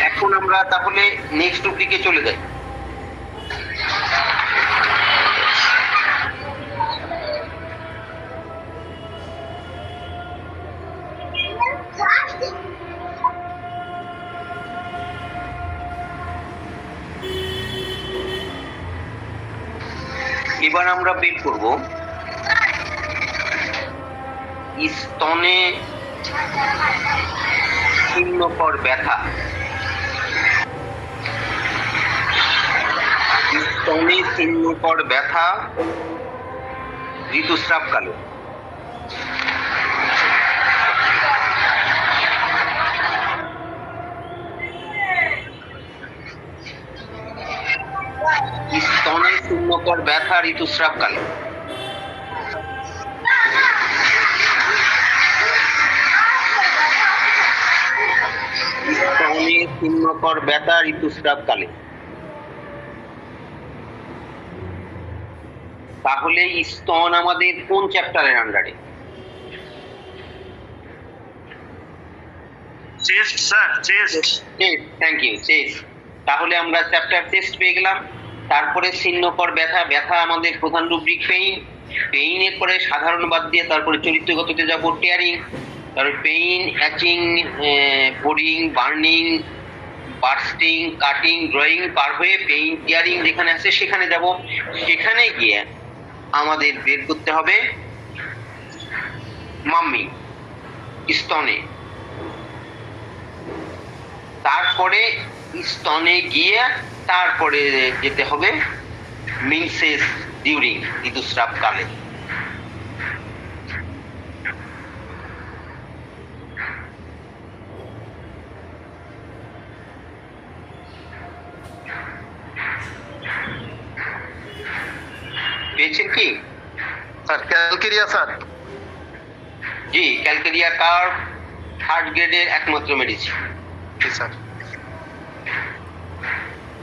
এখন আমরা তাহলে নেক্সট টপিকে চলে যাই। এবার আমরা বের করব স্তনে শূন্যকর ব্যথা। স্তনে শূন্যকর ব্যথা ঋতুস্রাবকালে। স্তনে শূন্যকর ব্যথা ঋতুস্রাবকালে। স্তনে শূন্যকর ব্যথা ঋতুস্রাবকালে। তাহলে স্তন আমাদের কোন চ্যাপ্টারের আন্ডারে? Chest sir, chest. Thank you, chest. তাহলে আমরা চ্যাপ্টার চেস্ট পেয়ে গেলাম। তারপরে শূন্যকর ব্যথা, ব্যথা আমাদের প্রধান রুব্রিক পেইন। পেইনের পরে সাধারণ বাদ দিয়ে তারপরে চরিত্রগততে যাব টিয়ারিং, তারপরে pain, aching, boring, burning, bursting, cutting, drawing পার হয়ে পেইন, টিয়ারিং যেখানে আছে সেখানে যাব। সেখানে গিয়ে আমাদের বের করতে হবে মাম্মি, স্তনে। তারপরে স্তনে গিয়ে তারপরে যেতে হবে মিনসেস ডিউরিং, ঋতুস্রাবকালে। পেয়েছেন কি স্যার? Calcarea sir. জি, ক্যালকেরিয়া কার্ভ থার্ড গ্রেডের একমাত্র মেডিসিন। জি স্যার।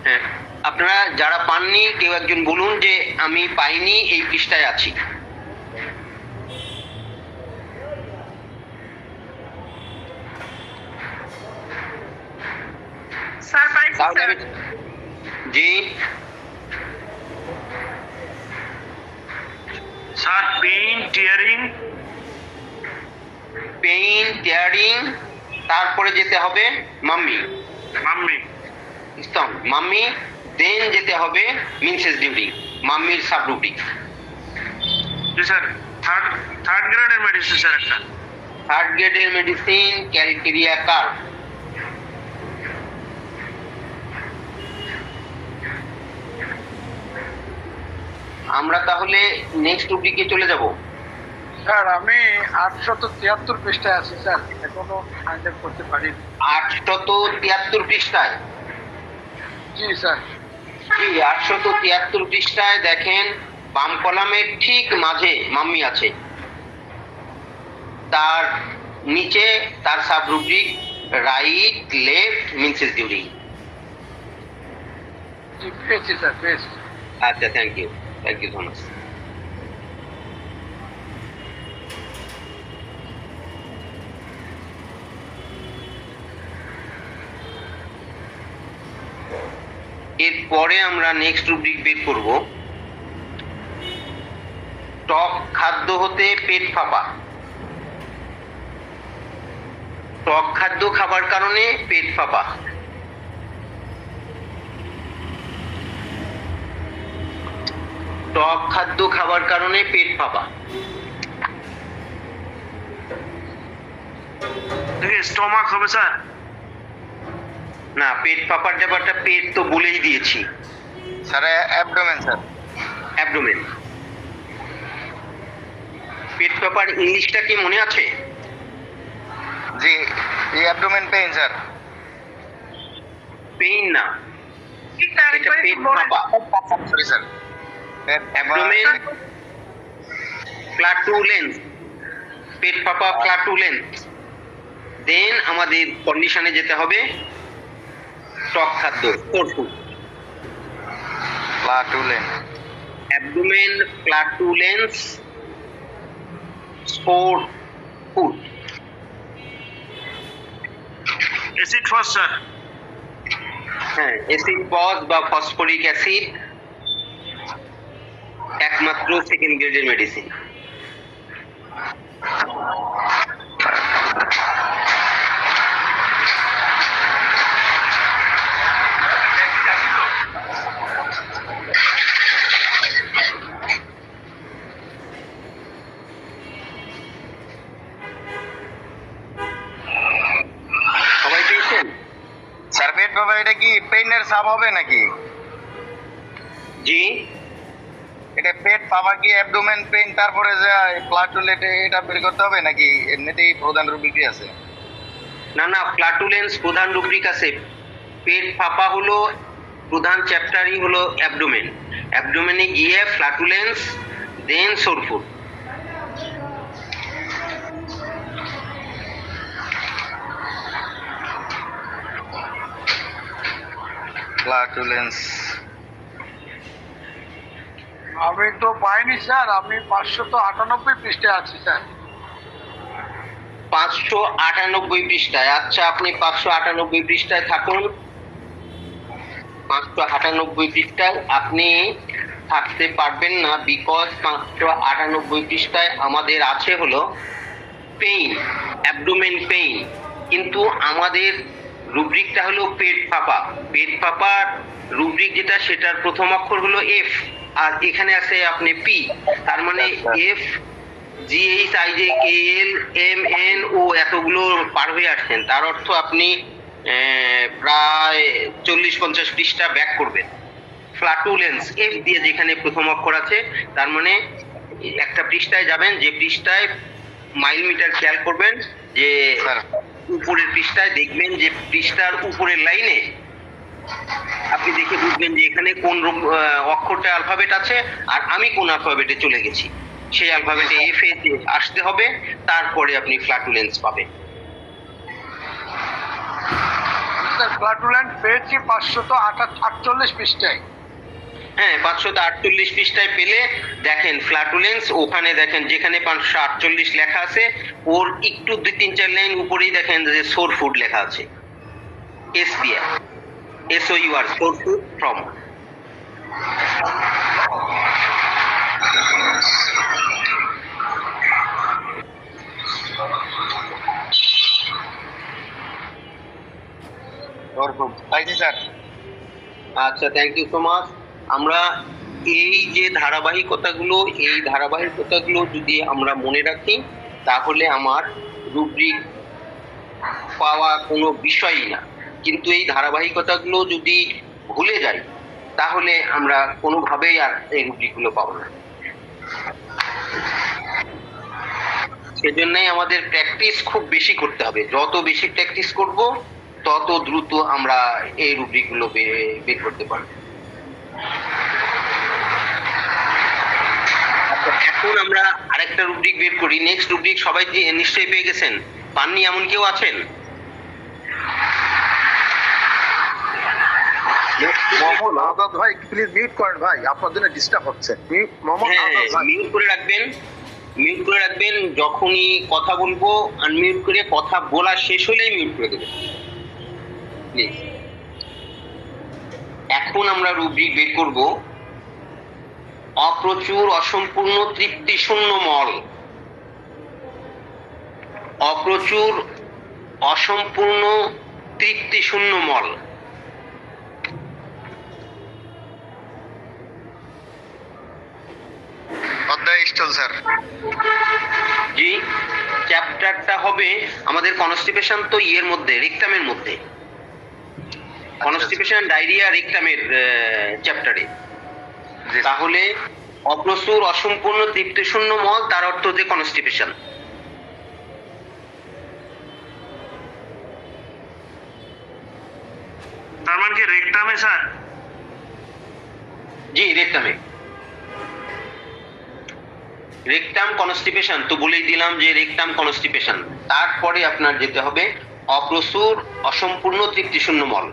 হ্যাঁ, আপনারা যারা পাননি কেউ একজন বলুন যে আমি পাইনি, এই পৃষ্ঠায় আছি। স্যার পাইছি তাহলে স্যার। আমি জি sir pain, tearing, pain, tearing, তারপরে যেতে হবে মাম্মি, মাম্মি। স্তন, মাম্মি, দেন যেতে হবে মিনসেস ডিউরিং, মাম্মির সাবরুটিক। জি স্যার, থার্ড গ্রেডের মেডিসিন স্যার একটা। থার্ড গ্রেডের মেডিসিন ক্যালকেরিয়া কার্ভ। আমরা তাহলে নেক্সট টপিকে চলে যাব। স্যার আমি 873 পৃষ্ঠায় আছি স্যার, এখনো ফাইন্ড করতে পারিনি। 873 পৃষ্ঠায়? জি স্যার। জি, 873 পৃষ্ঠায় দেখেন বাম কলামের ঠিক মাঝে মাম্মি আছে, তার নিচে তার সাবরুব্রিক রাইট লেফট মিনসেস ডিউরিং। জি পেয়েছি স্যার, পেয়েছি। আচ্ছা, থ্যাংক ইউ সো মাচ। এরপরে আমরা নেক্সট রুব্রিক বের করব টক খাদ্য হতে পেট ফাঁপা। টক খাদ্য খাবার কারণে পেট ফাঁপা। টক খাদ্য খাবার কারণে পেট ফাঁপা। দেখি স্টমাক হবে স্যার। না, পেট ফাঁপার ব্যাপারটা পেট তো বলেই দিয়েছি স্যার অ্যাবডোমেন স্যার। অ্যাবডোমেন। পেট ফাঁপার ইংলিশটা কি মনে আছে? জি, এই অ্যাবডোমেন পেইন স্যার। পেইন না, ঠিক স্যার, এটা একবার পেট একটু বলেন। ফাঁপা। Sorry sir. অ্যাবডোমেন ফ্ল্যাটুলেন্স, পেট ফাঁপা ফ্ল্যাটুলেন্স। দেন আমাদের কন্ডিশনে যেতে হবে টক খাদ্য, four food. ফ্ল্যাটুলেন্স। Abdomen, ফ্ল্যাটুলেন্স, four food. Acid ফস স্যার। হ্যাঁ, অ্যাসিড ফস বা ফসফরিক অ্যাসিড একমাত্র সেকেন্ড গ্রেডের মেডিসিন। সবাই পেয়েছেন? স্যার পেট বাবা এটা কি পেইনের সাব হবে নাকি? জি, এটা পেট পাবা কি অ্যাবডোমেন পেইন তারপরে যে ফ্ল্যাটুলেট এটা বের করতে হবে নাকি এমনিতেই প্রধান রুবিকই আছে? না না, ফ্ল্যাটুলেন্স প্রধান রুব্রিক আছে। পেট ফাঁপা হলো প্রধান চ্যাপ্টারই হলো অ্যাবডোমেন। অ্যাবডোমেনে গিয়ে ফ্ল্যাটুলেন্স, দেন সোর ফুড। ফ্ল্যাটুলেন্স। আমি তো পাইনি স্যার, আমি 598 পৃষ্ঠায় আছি স্যার। 598 পৃষ্ঠায়? আচ্ছা, আপনি 598 পৃষ্ঠায় থাকুন। 598 পৃষ্ঠায় আপনি থাকতে পারবেন না, বিকজ 598 পৃষ্ঠায় আমাদের আছে হলো পেইন, অ্যাবডোমেন পেইন, কিন্তু আমাদের রুব্রিকটা হলো পেট ফাঁপা। পেট ফাঁপার রুব্রিক যেটা, সেটার প্রথম অক্ষর হলো এফ, আর এখানে আছে আপনি পি। তার মানে এফ, জিএইচ, আইজে, কে এল, এম এন ও এতগুলো পার হয়ে আসছেন। তার অর্থ আপনি প্রায় 40-50 পৃষ্ঠা ব্যাক করবেন। ফ্ল্যাটুলেন্স এফ দিয়ে যেখানে প্রথম অক্ষর আছে, তার মানে একটা পৃষ্ঠায় যাবেন, যে পৃষ্ঠায় মাইল মিটার খেয়াল করবেন, যে উপরের পৃষ্ঠায় দেখবেন যে পৃষ্ঠার উপরের লাইনে আপনি দেখে বুঝবেন যে এখানে কোন অক্ষরটা অ্যালফাবেট আছে আর আমি কোন অ্যালফাবেটে চলে গেছি। সেই অ্যালফাবেটে এফ এ আসতে হবে, তারপরে আপনি ফ্ল্যাটুলেন্স পাবেন। স্যার ফ্ল্যাটুলেন্ট পেয়েছি 548 পৃষ্ঠায়। হ্যাঁ, 548 পৃষ্ঠায় পেলে দেখেন ফ্ল্যাটুলেন্স, ওখানে দেখেন যেখানে 548 লেখা আছে, ওর একটু 2-3-4 লাইন উপরেই দেখেন যে সোর ফুড লেখা আছে। SPR, SOUR, sour food from. Sir. আচ্ছা, থ্যাংক ইউ সো মাচ। আমরা এই যে ধারাবাহিকতাগুলো, এই ধারাবাহিকতাগুলো যদি আমরা মনে রাখি, তাহলে আমার রুব্রিক পাওয়া কোনো বিষয়ই না। কিন্তু এই ধারাবাহিকতাগুলো যদি ভুলে যাই, তাহলে আমরা কোনোভাবেই আর এই রুব্রিকগুলো পাবো না। সেজন্যই আমাদের প্র্যাকটিস খুব বেশি করতে হবে। যত বেশি প্র্যাকটিস করব, তত দ্রুত আমরা এই রুব্রিকগুলো বের করতে পারবো। আচ্ছা, এখন আমরা আরেকটা রুব্রিক বের করি। নেক্সট রুব্রিক সবাই নিশ্চয়ই পেয়ে গেছেন, পাননি এমন কেউ আছেন? মোহাম্মদ আজাদ ভাই প্লিজ মিউট করেন ভাই, আপনার জন্য ডিস্টার্ব হচ্ছে। মোহাম্মদ আজাদ ভাই মিউট করে রাখবেন, মিউট করে রাখবেন। যখনই কথা বলবো আনমিউট করে, কথা বলা শেষ হলেই মিউট করে দেবেন প্লিজ। এখন আমরা রুব্রিক বের করব অপ্রচুর, অসম্পূর্ণ, তৃপ্তিশূন্য মল। অপ্রচুর, অসম্পূর্ণ, তৃপ্তিশূন্য মল। অধ্যায় স্টল স্যার। জি, চ্যাপ্টারটা হবে আমাদের কনস্টিপেশন, তো ইয়ের মধ্যে, রেকটামের মধ্যে। কনস্টিপেশন, ডায়রিয়া, রেকটামের চ্যাপ্টারে। তাহলে অপ্রচুর, অসম্পূর্ণ, তৃপ্তিশূন্য মল, তার অর্থ যে কনস্টিপেশন। তার মানে কি রেকটামে স্যার? জি, রেকটামে। রেকটাম কনস্টিপেশন তো বলেই দিলাম যে রেকটাম কনস্টিপেশন। তারপরে আপনার যেতে হবে অপ্রচুর অসম্পূর্ণ তৃপ্তিশূন্য মল।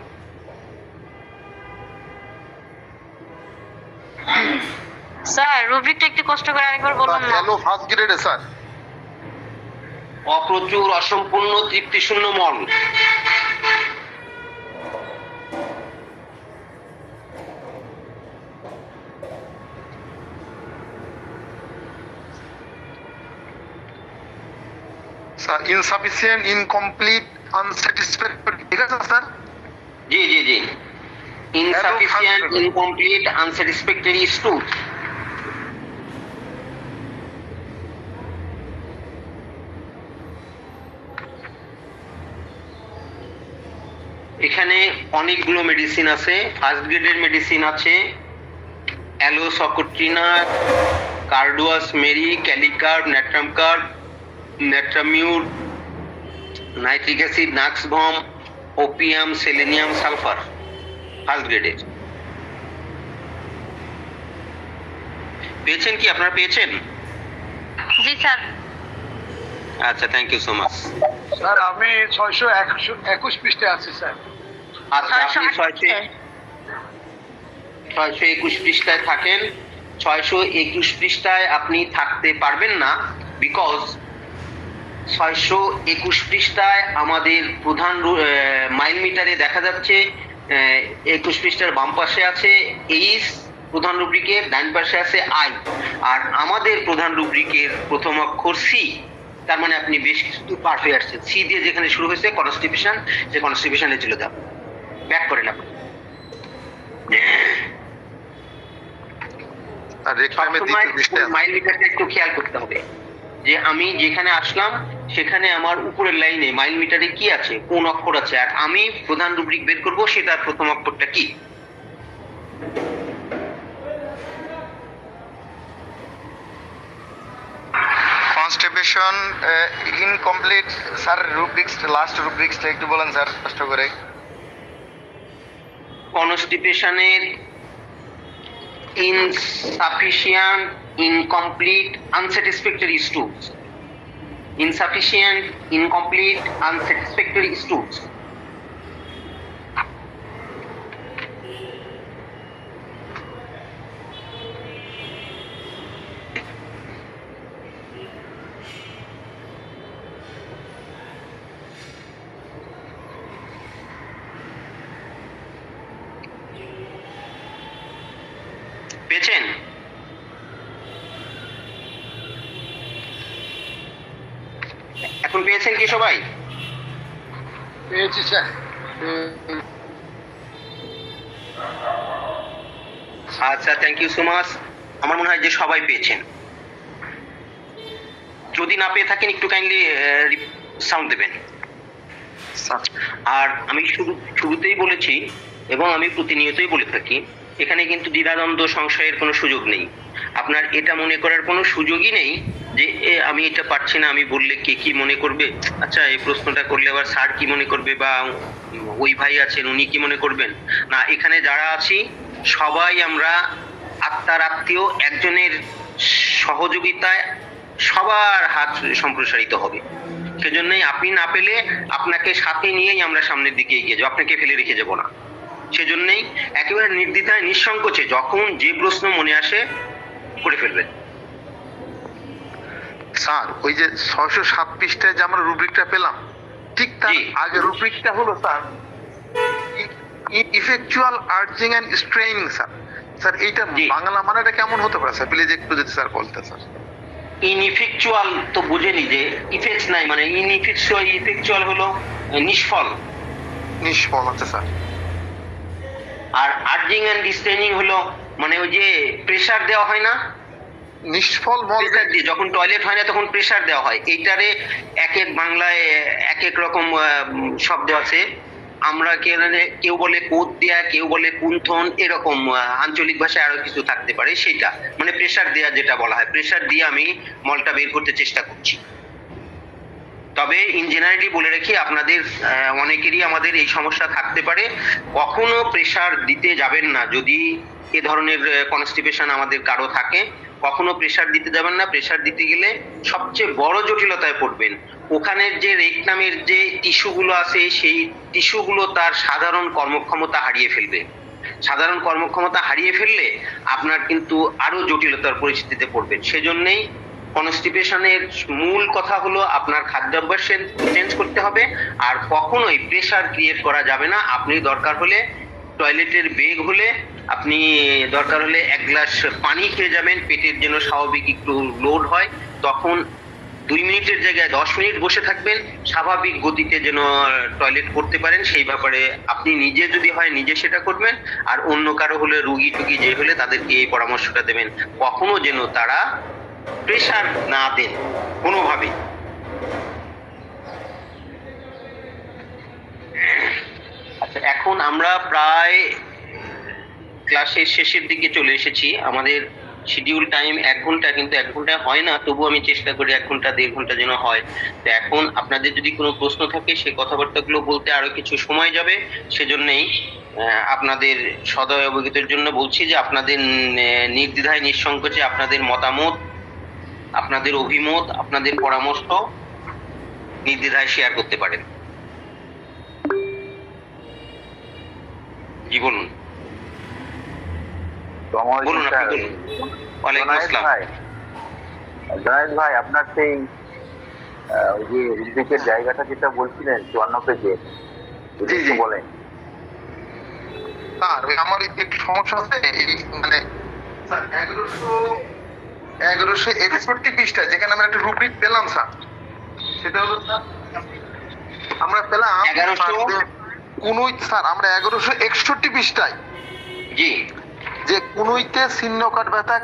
স্যার রুব্রিকটা একটু কষ্ট করে আরেকবার বলুন না। হ্যালো ফার্স্ট গ্রেডে স্যার। অপ্রচুর অসম্পূর্ণ তৃপ্তিশূন্য মল। স্যার ইনসাফিসিয়েন্ট, ইনকমপ্লিট, আনস্যাটিসফ্যাক্টরি, ঠিক আছে স্যার? জি জি জি। Insufficient, Hello, incomplete, unsatisfactory stool. এখানে অনেকগুলো মেডিসিন আছে। ফার্স্ট গ্রেডের মেডিসিন আছে aloe socotrina, carduus mary, kali carb, natrum carb, natrum mur, nitric acid, nux vom, opium, selenium, sulphur. First গ্রেডের পেয়েছেন কি? আপনারা পেয়েছেন? জি স্যার। আচ্ছা, thank you so much. Sir আমি 621 পৃষ্ঠায় আছি স্যার। আচ্ছা, আপনি 621 পৃষ্ঠায় থাকেন। 621 পৃষ্ঠায় আপনি থাকতে পারবেন না, বিকজ 621 পৃষ্ঠায় আমাদের প্রধান মাইল মিটারে দেখা যাচ্ছে 21 পৃষ্ঠার বাম পাশে আছে এইচ প্রধান রুব্রিকের, ডান পাশে আছে আই, আর আমাদের প্রধান রুব্রিকের প্রথম অক্ষর সি। তার মানে আপনি বেশ কিছু পার হয়ে আসছেন। সি দিয়ে যেখানে শুরু হয়েছে কনস্টিপেশন, যে কনস্টিপেশনে চলে যান, ব্যাক করেন আপনি। আর রেকটামের দ্বিতীয় পৃষ্ঠায় মাইল মিটারটা একটু খেয়াল করতে হবে যে আমি যেখানে আসলাম সেখানে আমার উপরের লাইনে মাইল মিটারে কি আছে, কোন অক্ষর আছে, আর আমি প্রধান রুব্রিক বের করব সেটার প্রথম অক্ষরটা কি। Constipation, incomplete sir. Rubrics, last রুব্রিক্সটা একটু বলেন স্যার কষ্ট করে। কনস্টিপেশনের insufficient, incomplete, unsatisfactory stools. Insufficient, incomplete, unsatisfactory stools. পেয়েছেন? এখন পেয়েছেন কি সবাই? পেয়েছি স্যার। আচ্ছা, থ্যাংক ইউ সো মাচ। আমার মনে হয় যে সবাই পেয়েছেন। যদি না পেয়ে থাকেন একটু কাইন্ডলি সাউন্ড দেবেন। আর আমি শুরুতেই বলেছি এবং আমি প্রতিনিয়তই বলে থাকি, এখানে কিন্তু দ্বিধাদ্বন্দ্ব সংশয়ের কোনো সুযোগ নেই। আপনার এটা মনে করার কোনো সুযোগই নেই যে আমি এটা পারছি না, আমি বললে কে কি মনে করবে, আচ্ছা এই প্রশ্নটা করলে আবার স্যার কি মনে করবে, বা ওই ভাই আছেন উনি কি মনে করবেন। না, এখানে যারা আছি সবাই আমরা আত্মার আত্মীয়, একজনের সহযোগিতায় সবার হাত সম্প্রসারিত হবে। সেজন্যই আপনি না পেলে আপনাকে সাথে নিয়েই আমরা সামনের দিকে এগিয়ে যাবো, আপনাকে ফেলে রেখে যাবো না। সেজন্যই একেবারে নির্দ্বিধায় নিঃসংকোচে যখন যে প্রশ্ন মনে আসে করে ফেলবেন। স্যার ওই যে 607 পৃষ্ঠায় যে আমরা রুব্রিকটা পেলাম, ঠিক তার জি। আগে রুব্রিকটা হলো sir ineffectual urging and straining. Sir sir এইটা জি। বাংলা মানেটা কেমন হতে পারে স্যার? প্লিজ একটু যদি স্যার বলতে স্যার। ইনইফেকচুয়াল তো বুঝেনি যে ইফেক্ট নাই, মানে ইফেকচুয়াল হলো নিষ্ফল, নিষ্ফল আছে স্যার। আর আর্জিং এন্ড ডিস্ট্রেনিং হলো মানে ওই যে প্রেসার দেওয়া হয় না, নিষ্ফল মল প্রেসার দিয়ে যখন টয়লেট হয় না তখন প্রেসার দেওয়া হয়। এইটারে এক এক বাংলায় এক এক রকম শব্দ আছে। আমরা কেউ বলে কোদ দেয়া, কেউ বলে কুন্থন, এরকম আঞ্চলিক ভাষায় আরো কিছু থাকতে পারে। সেটা মানে প্রেসার দেয়া যেটা বলা হয়, প্রেসার দিয়ে আমি মলটা বের করতে চেষ্টা করছি। তবে ইন জেনারেলি বলে রাখি, আপনাদের অনেকেরই আমাদের এই সমস্যা থাকতে পারে। কখনো প্রেসার দিতে যাবেন না যদি এ ধরনের কনস্টিপেশন আমাদের কারো থাকে। কখনো প্রেসার দিতে যাবেন না। প্রেসার দিতে গেলে সবচেয়ে বড় জটিলতায় পড়বেন। ওখানের যে রেকনামের যে টিস্যুগুলো আছে সেই টিস্যুগুলো তার সাধারণ কর্মক্ষমতা হারিয়ে ফেলবে। সাধারণ কর্মক্ষমতা হারিয়ে ফেললে আপনার কিন্তু আরো জটিলতার পরিস্থিতিতে পড়বেন। সেজন্যই কনস্টিপেশনের মূল কথা হলো আপনার খাদ্যাভ্যাস চেঞ্জ করতে হবে, আর কখনোই প্রেসার ক্রিয়েট করা যাবে না। আপনি দরকার হলে টয়লেটের বেগ হলে আপনি দরকার হলে 1 গ্লাস পানি খেয়ে যাবেন, পেটের যেন স্বাভাবিক একটু লোড হয়। তখন 2 মিনিটের জায়গায় 10 মিনিট বসে থাকবেন, স্বাভাবিক গতিতে যেন টয়লেট করতে পারেন। সেই ব্যাপারে আপনি নিজে যদি হয় নিজে সেটা করবেন, আর অন্য কারো হলে রুগী টুগী যে হলে তাদেরকে এই পরামর্শটা দেবেন। কখনো যেন তারা প্রেসার না দেন কোনোভাবেই। আচ্ছা, এখন আমরা প্রায় ক্লাসের শেষের দিকে চলে এসেছি। আমাদের শিডিউল টাইম 1 ঘন্টা, কিন্তু 1 ঘন্টা হয় না, তবু আমি চেষ্টা করি 1 ঘন্টা 1.5 ঘন্টা যেন হয়। তো এখন আপনাদের যদি কোনো প্রশ্ন থাকে সেই কথাবার্তাগুলো বলতে আরো কিছু সময় যাবে। সেজন্যই আপনাদের সদয় অবগতির জন্য বলছি যে আপনাদের নির্দ্বিধায় নিঃসংকোচে আপনাদের মতামত, আপনাদের অভিমত, আপনাদের পরামর্শ নির্দ্বিধায় শেয়ার করতে পারেন। জি বলুন। বলুন, আপনি বলুন। ওয়ালাইকুম আসসালাম। জনায়েদ ভাই, আপনার সেই ওই যে উদ্বেগের জায়গাটা যেটা বলছিলেন 54 পেজে, জি, জি। বলেন। স্যার আমার একটু সমস্যা আছে, এই মানে স্যার 1161 পৃষ্ঠা যেখানে আমরা একটা রুব্রিক পেলাম স্যার, সেটা হলো স্যার আমরা পেলাম 1100 স্যার, আমরা 1161 পৃষ্ঠায় জি, যে কুনুইতে চিহ্নকাট ব্যথা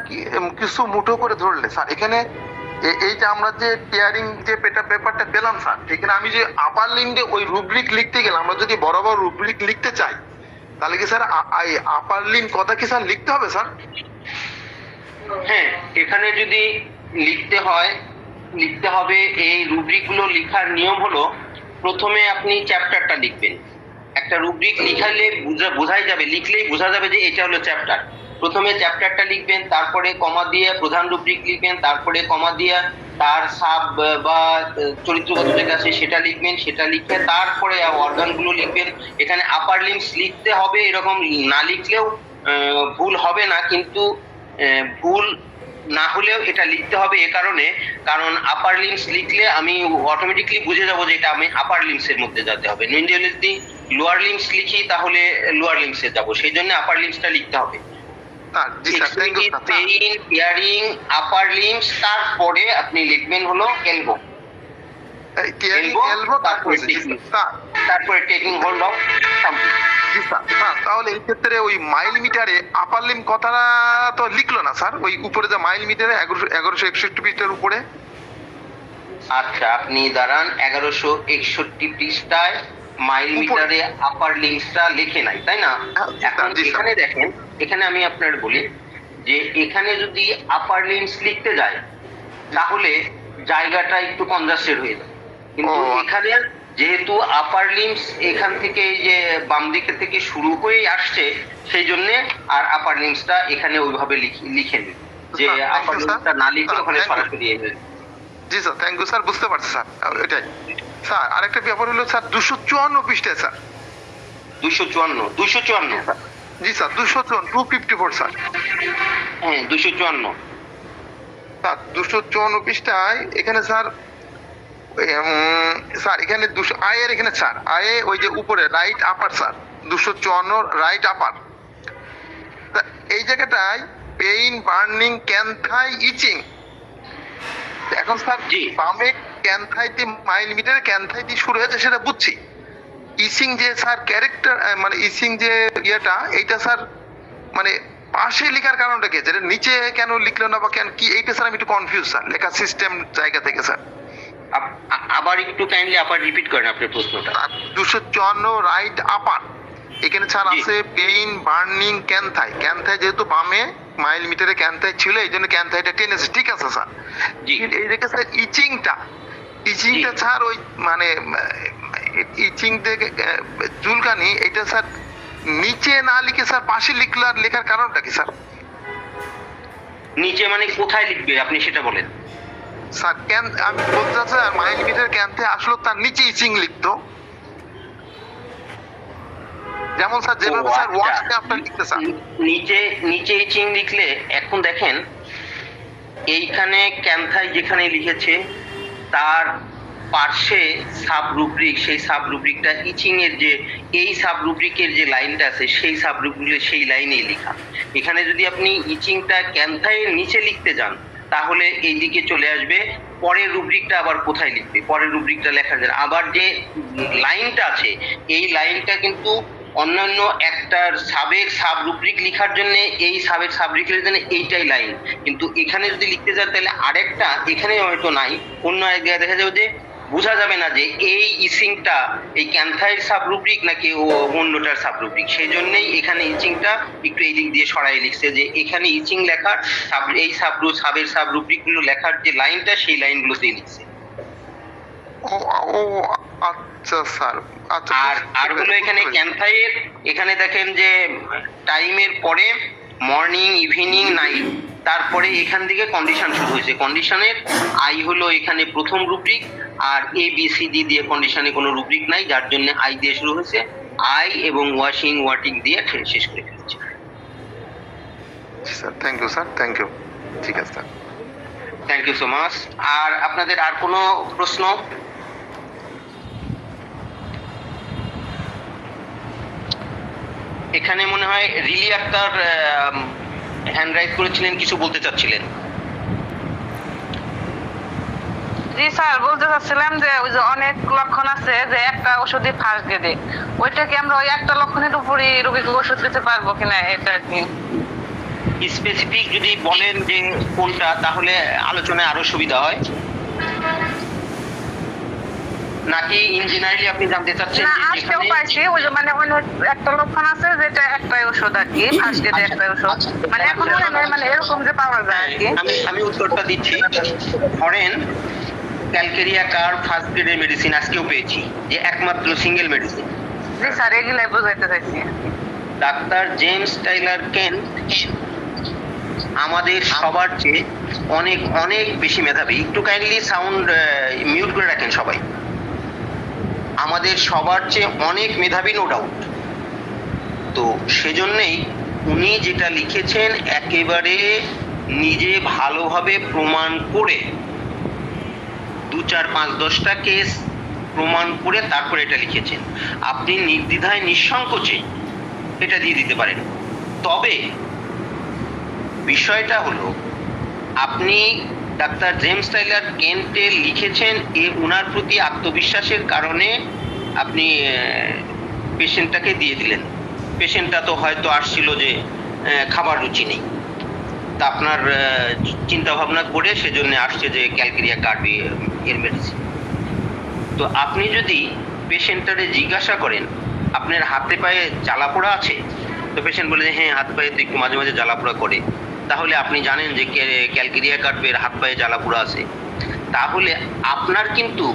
কিছু মুঠো করে ধরলে স্যার, এখানে এই যে আমরা যে টিয়ারিং যে পেপারটা পেলাম স্যার, এখানে আমি যে আপার লিঙ্গে ওই রুব্রিক লিখতে গেলাম, আমরা যদি বরাবর রুব্রিক লিখতে চাই তাহলে কি স্যার আপার লিঙ্ক কথা কি স্যার লিখতে হবে স্যার? হ্যাঁ, এখানে যদি লিখতে হয় লিখতে হবে। এই রুব্রিকগুলো লেখার নিয়ম হলো, প্রথমে আপনি চ্যাপ্টারটা লিখবেন। একটা রুব্রিক লিখালে বোঝাই যাবে, লিখলেই বোঝা যাবে যে এটা হলো চ্যাপ্টার। প্রথমে চ্যাপ্টারটা লিখবেন, তারপরে কমা দিয়ে প্রধান রুব্রিক লিখবেন, তারপরে কমা দিয়ে তার সাব বা চরিত্রগত যেটা আছে সেটা লিখবেন। সেটা লিখে তারপরে অর্গানগুলো লিখবেন। এখানে আপার লিম্বস লিখতে হবে, এরকম না লিখলেও ভুল হবে না, কিন্তু ভুল না হলেও এটা লিখতে হবে। এ কারণে, কারণ আপার লিম্বস লিখলে আমি অটোমেটিকলি বুঝে যাবো যে এটা আমি আপার লিম্বসের মধ্যে যেতে হবে। যদি লোয়ার লিম্বস লিখি তাহলে লোয়ার লিম্বসে যাবো, সেই জন্য আপার লিম্বসটা লিখতে হবে। টিয়ারিং আপার লিম্বস, তারপরে আপনি লিখবেন হলো এলবো, তারপরে টেকিং হোল্ড অফ সামথিং। তাহলে এই ক্ষেত্রে ওই মাইল মিটারে আপার লিম কথাটা তো লিখলো না স্যার, ওই উপরে যে মাইল মিটারে 1161 পৃষ্ঠার উপরে। আচ্ছা, আপনি দাঁড়ান, 1161 পৃষ্ঠায় মাইল মিটারে আপার লিঙ্কসটা লিখে নাই, তাই না? এখন এখানে দেখেন, এখানে আমি আপনার বলি যে এখানে যদি আপার লিম্বস লিখতে যায় তাহলে জায়গাটা একটু কনজাস্টেড হয়ে যায়। কিন্তু এখানে যেহেতু আপার লিম্বস এখান থেকে যে বাম দিকে থেকে শুরু হয়ে আসছে, সেই জন্য আর আপার লিম্বসটা এখানে ওইভাবে লিখে নিন, যে আপার লিম্বসটা না লিখে ওখানে সরাসরি এনে। জি স্যার, থ্যাংক ইউ স্যার, বুঝতে পারছি স্যার। এটাই স্যার, আরেকটা ব্যাপার হলো স্যার 254 পৃষ্ঠায় স্যার। 254 জি স্যার, 254 স্যার। হ্যাঁ, 254 স্যার, 254 পৃষ্ঠায় এখানে স্যার, স্যার এখানে 200 আয়ের এখানে স্যার আয়ে ওই যে উপরে right upper sir, 254 right upper, এই জায়গাটায় পেইন, বার্নিং, ক্যান্থাই, ইচিং। এখন স্যার বামে ক্যান্থাইতে মাইল মিটারে ক্যান্থাইতে শুরু হয়েছে সেটা বুঝছি, ইচিং যে স্যার ক্যারেক্টার মানে ইচিং যে ইয়েটা, এইটা স্যার মানে পাশে লেখার কারণটা কি, যেটা নিচে কেন লিখলো না বা কেন কি, এইটা স্যার আমি একটু কনফিউজ স্যার লেখা সিস্টেম জায়গা থেকে স্যার। আবার একটু কাইন্ডলি আবার রিপিট করেন আপনার প্রশ্নটা। 254 রাইট আপার, এখানে স্যার আছে পেইন, বার্নিং, ক্যান্থাই। ক্যান্থাই যেহেতু বামে মাইল মিটারে ক্যান্থাই ছিল, এই জন্য ক্যান্থাইটা টেনেছে, ঠিক আছে স্যার। এই দেখে স্যার ইচিংটা স্যার ওই মানে ইচিং থেকে চুলকানি, এটা স্যার নিচে না লিখে স্যার পাশে লেখার কারণটা কি স্যার? নিচে মানে কোথায় লিখবে আপনি সেটা বলেন। স্যার ক্যান আমি বলতে চাচ্ছি মাইলিমিটার ক্যানতে আসলে তার নিচে ইচিং লিখতো, যেমন স্যার যেভাবে ও, স্যার আচ্ছা। ওয়াশটা আপনার লিখতে স্যার। নিচে ইচিং লিখলে এখন দেখেন এইখানে ক্যান্থাই যেখানে লিখেছে তার পার্শ্বে সাব রুব্রিক, সেই সাব রুব্রিকটা ইচিং এর যে এই সাব রুব্রিকের যে লাইনটা আছে সেই সাব রুব্রিকের সেই লাইনেই লেখা। এখানে যদি আপনি ইচিংটা ক্যান্থাইয়ের নিচে লিখতে যান তাহলে এই দিকে চলে আসবে, পরের রুব্রিকটা আবার কোথায় লিখবে, পরের রুব্রিকটা লেখা যায় আবার যে লাইনটা আছে এই লাইনটা কিন্তু অন্যান্য একটার সাব রুব্রিক লেখার জন্য এই সাবের সাব রুব্রিকের জন্য এইটাই লাইন, কিন্তু এখানে যদি লিখতে যান তাহলে আরেকটা এখানে হয়তো নাই, অন্য এক জায়গায় দেখা যাবে যে বোঝা যাবে না যে এই ইচিংটা এই ক্যান্থাইয়ের সাব রুব্রিক নাকি ও অন্যটার সাব রুব্রিক, সেই জন্যই এখানে ইচিংটা একটু এই দিক দিয়ে সরাই লিখছে যে এখানে ইচিং লেখার এই সাবের সাব রুব্রিক গুলো লেখার যে লাইনটা সেই লাইনগুলোতেই লিখছে। ও ও আচ্ছা স্যার, আচ্ছা। আর হলো এখানে ক্যান্থাইয়ের এখানে দেখেন যে টাইমের পরে মর্নিং ইভিনিং নাইট, তারপরে এখান থেকে কন্ডিশন শুরু হয়েছে, কন্ডিশনের আই হলো এখানে প্রথম rubric R A B C D দিয়ে কন্ডিশনে কোনো রুব্রিক নাই, যার জন্য আই দিয়ে শুরু হয়েছে, আই এবং ওয়াশিং ওয়াটিং দিয়ে শেষ করে ফেলেছে। Sir thank you sir, thank you, ঠিক আছে sir. Thank you so much. আর আপনাদের আর কোনো প্রশ্ন? এখানে মনে হয় রিলি আক্তার হ্যান্ড রাইজ করেছিলেন, কিছু বলতে চাচ্ছিলেন। জি স্যার, বলতে চাচ্ছিলাম যে ওই যে অনেক লক্ষণ আছে যে একটা ওষুধই ফার্স্ট গ্রেডে, ওইটা কি আমরা ওই একটা লক্ষণের উপরই রোগীকে ওষুধ দিতে পারবো কিনা, এটা কি স্পেসিফিক যদি বলেন যে কোনটা তাহলে আলোচনায় আরো সুবিধা হয়, নাকি ইন জেনারেলি আপনি জানতে চাচ্ছেন না? যে আজকেও যেখানে পাইছি ওই যে মানে অনেক একটা লক্ষণ আছে যেটা একটাই ওষুধ আর কি, ফার্স্ট গ্রেডে একটাই ওষুধ, মানে এখন মনে হয় মানে এরকম যে পাওয়া যায় আর কি। আমি উত্তরটা দিচ্ছি। ধরেন ক্যালকেরিয়া কার ফার্স্ট গ্রেডের মেডিসিন আজকেও পেয়েছি যে একমাত্র সিঙ্গেল মেডিসিন, জি স্যার, এগুলাই বুঝাইতে চাইছি। ডাক্তার জেমস টাইলার কেন আমাদের সবার চেয়ে অনেক অনেক বেশি মেধাবী। একটু কাইন্ডলি সাউন্ড মিউট করে রাখেন সবাই। আমাদের সবার চেয়ে অনেক মেধাবী, নো ডাউট। তো সেজন্যই উনি যেটা লিখেছেন একেবারে নিজে ভালোভাবে প্রমাণ করে 2, 4, 5, 10টা কেস প্রমাণ করে তারপরে এটা লিখেছেন। আপনি নির্দ্বিধায় নিঃসংকোচে এটা দিয়ে দিতে পারেন। তবে বিষয়টা হলো আপনি ডাক্তার জেমস টাইলার কেন্টে লিখেছেন ওনার প্রতি আত্মবিশ্বাসের কারণে আপনি পেশেন্টটাকে দিয়ে দিলেন। পেশেন্টটা তো হয়তো আসছিল যে খাবার রুচি নেই, তা আপনার চিন্তা ভাবনা করে সেজন্য আসছে যে ক্যালকেরিয়া কার্বি এর মেডিসিন। তো আপনি যদি পেশেন্টটারে জিজ্ঞাসা করেন আপনার হাতে পায়ে জ্বালাপোড়া আছে, তো পেশেন্ট বলে যে হ্যাঁ হাত পায়ে তো একটু মাঝে মাঝে জ্বালাপোড়া করে, তাহলে আপনি জানেন যে ক্যালকেরিয়া কার্বের হাত পায়ে জ্বালাপোড়া আছে, তাহলে আপনার কিন্তু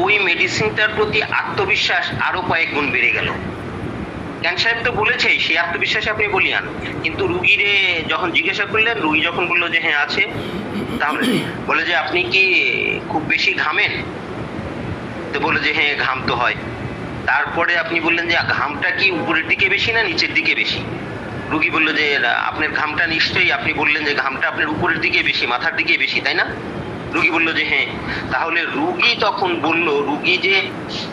ওই মেডিসিনটার প্রতি আত্মবিশ্বাস আরো কয়েক গুণ বেড়ে গেল। ক্যান্সার তো বলেছেই সেই আত্মবিশ্বাসে আপনি বলিয়ান, কিন্তু রুগীরে যখন জিজ্ঞাসা করলেন, রুগী যখন বললো যে হ্যাঁ আছে, তাহলে বলে যে আপনি কি খুব বেশি ঘামেন, তো বলে যে হ্যাঁ ঘাম তো হয়। তারপরে আপনি বললেন যে ঘামটা কি উপরের দিকে বেশি না নিচের দিকে বেশি, রুগী বললো যে আপনার ঘামটা নিশ্চয়ই, আপনি বললেন যে ঘামটা আপনার উপরের দিকে বেশি, মাথার দিকে বেশি, তাই না? রুগী বললো যে হ্যাঁ। তাহলে রুগী তখন বলল, রুগী যে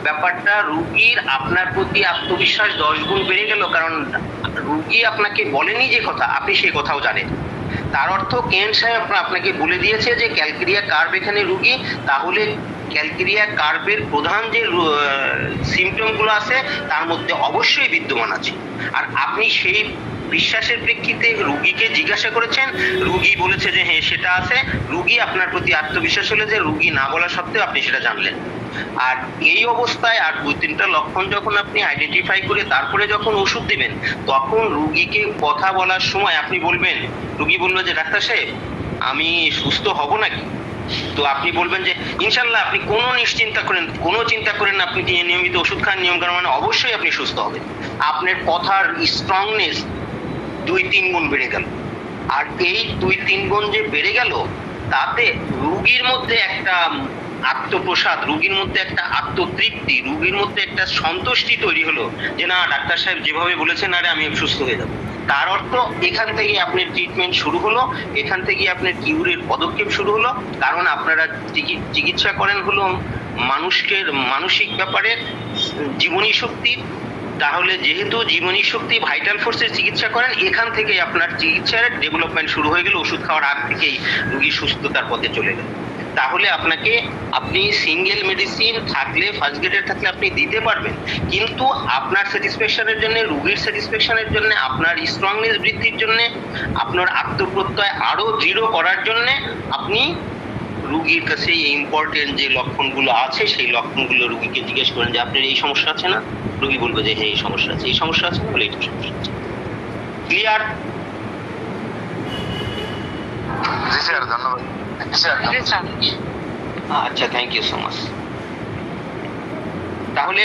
ব্যাপারটা, রুগীর আপনার প্রতি আত্মবিশ্বাস 10 গুণ বেড়ে গেল, কারণ রুগী আপনাকে বলেনি যে কথা, আপনি সেই কথাও জানেন। তার অর্থ কেন সাহেব আপনাকে বলে দিয়েছে যে ক্যালকেরিয়া কার্ব এখানে রুগী, তাহলে ক্যালকেরিয়া কার্বের প্রধান যে সিমটমগুলো আছে তার মধ্যে অবশ্যই বিদ্যমান আছে। আর আপনি সেই বিশ্বাসের প্রেক্ষিতে রুগীকে জিজ্ঞাসা করেছেন, রুগী বলেছে যে হ্যাঁ সেটা আছে, রুগী আপনার প্রতি আত্মবিশ্বাস হলে যে রুগী না বলা সত্ত্বেও আপনি সেটা জানলেন। আর এই অবস্থায় আর 2-3টা লক্ষণ যখন আপনি আইডেন্টিফাই করে তারপরে যখন ওষুধ দিবেন, তখন রুগীকে কথা বলার সময় আপনি বলবেন, রুগী বললো যে ডাক্তার সাহেব আমি সুস্থ হব নাকি, তো আপনি বলবেন যে ইনশাল্লাহ আপনি কোনো চিন্তা করেন না, আপনি নিয়মিত ওষুধ খান, নিয়ম কানুন মানে অবশ্যই আপনি সুস্থ হবেন। আপনার কথার স্ট্রংনেস 2-3 গুণ বেড়ে গেল। আর এই 2-3 গুণ যে বেড়ে গেল, তাতে রুগীর মধ্যে একটা আত্মপ্রসাদ, রুগীর মধ্যে একটা আত্মতৃপ্তি, রুগীর মধ্যে একটা সন্তুষ্টি তৈরি হলো যে না, ডাক্তার সাহেব যেভাবে বলেছেন, আরে আমি সুস্থ হয়ে যাবো। তার অর্থ এখান থেকে আপনার ট্রিটমেন্ট শুরু হলো, এখান থেকে আপনার কিউরের পদক্ষেপ শুরু হলো। কারণ আপনারা চিকিৎসা করেন হলো মানুষকে মানসিক ব্যাপারে জীবনী শক্তি। তাহলে যেহেতু জীবনী শক্তি ভাইটাল ফোর্সের চিকিৎসা করেন, এখান থেকে আপনার চিকিৎসার ডেভেলপমেন্ট শুরু হয়ে গেল। ওষুধ খাওয়ার আগ থেকেই রুগী সুস্থতার পথে চলে গেল। তাহলে আপনি সিঙ্গেল মেডিসিন থাকলে, ফার্স্ট গ্রেডের থাকলে আপনি দিতে পারবেন, কিন্তু আপনার স্যাটিসফ্যাকশনের জন্য, রুগীর স্যাটিসফ্যাকশনের জন্য, আপনার স্ট্রংনেস বৃদ্ধির জন্য, আপনার আত্মপ্রত্যয় আরো দৃঢ় করার জন্য আপনি রুগীর কাছে এই ইম্পর্টেন্ট যে লক্ষণগুলো আছে সেই লক্ষণগুলো রুগীকে জিজ্ঞেস করেন যে আপনার এই সমস্যা আছে না? রুগী বলবে যে হ্যাঁ এই সমস্যা আছে, এই সমস্যা আছে বলে এই সমস্যা আছে। ক্লিয়ার? জি স্যার, ধন্যবাদ। জি স্যার। আচ্ছা, থ্যাংক ইউ সো মাচ। তাহলে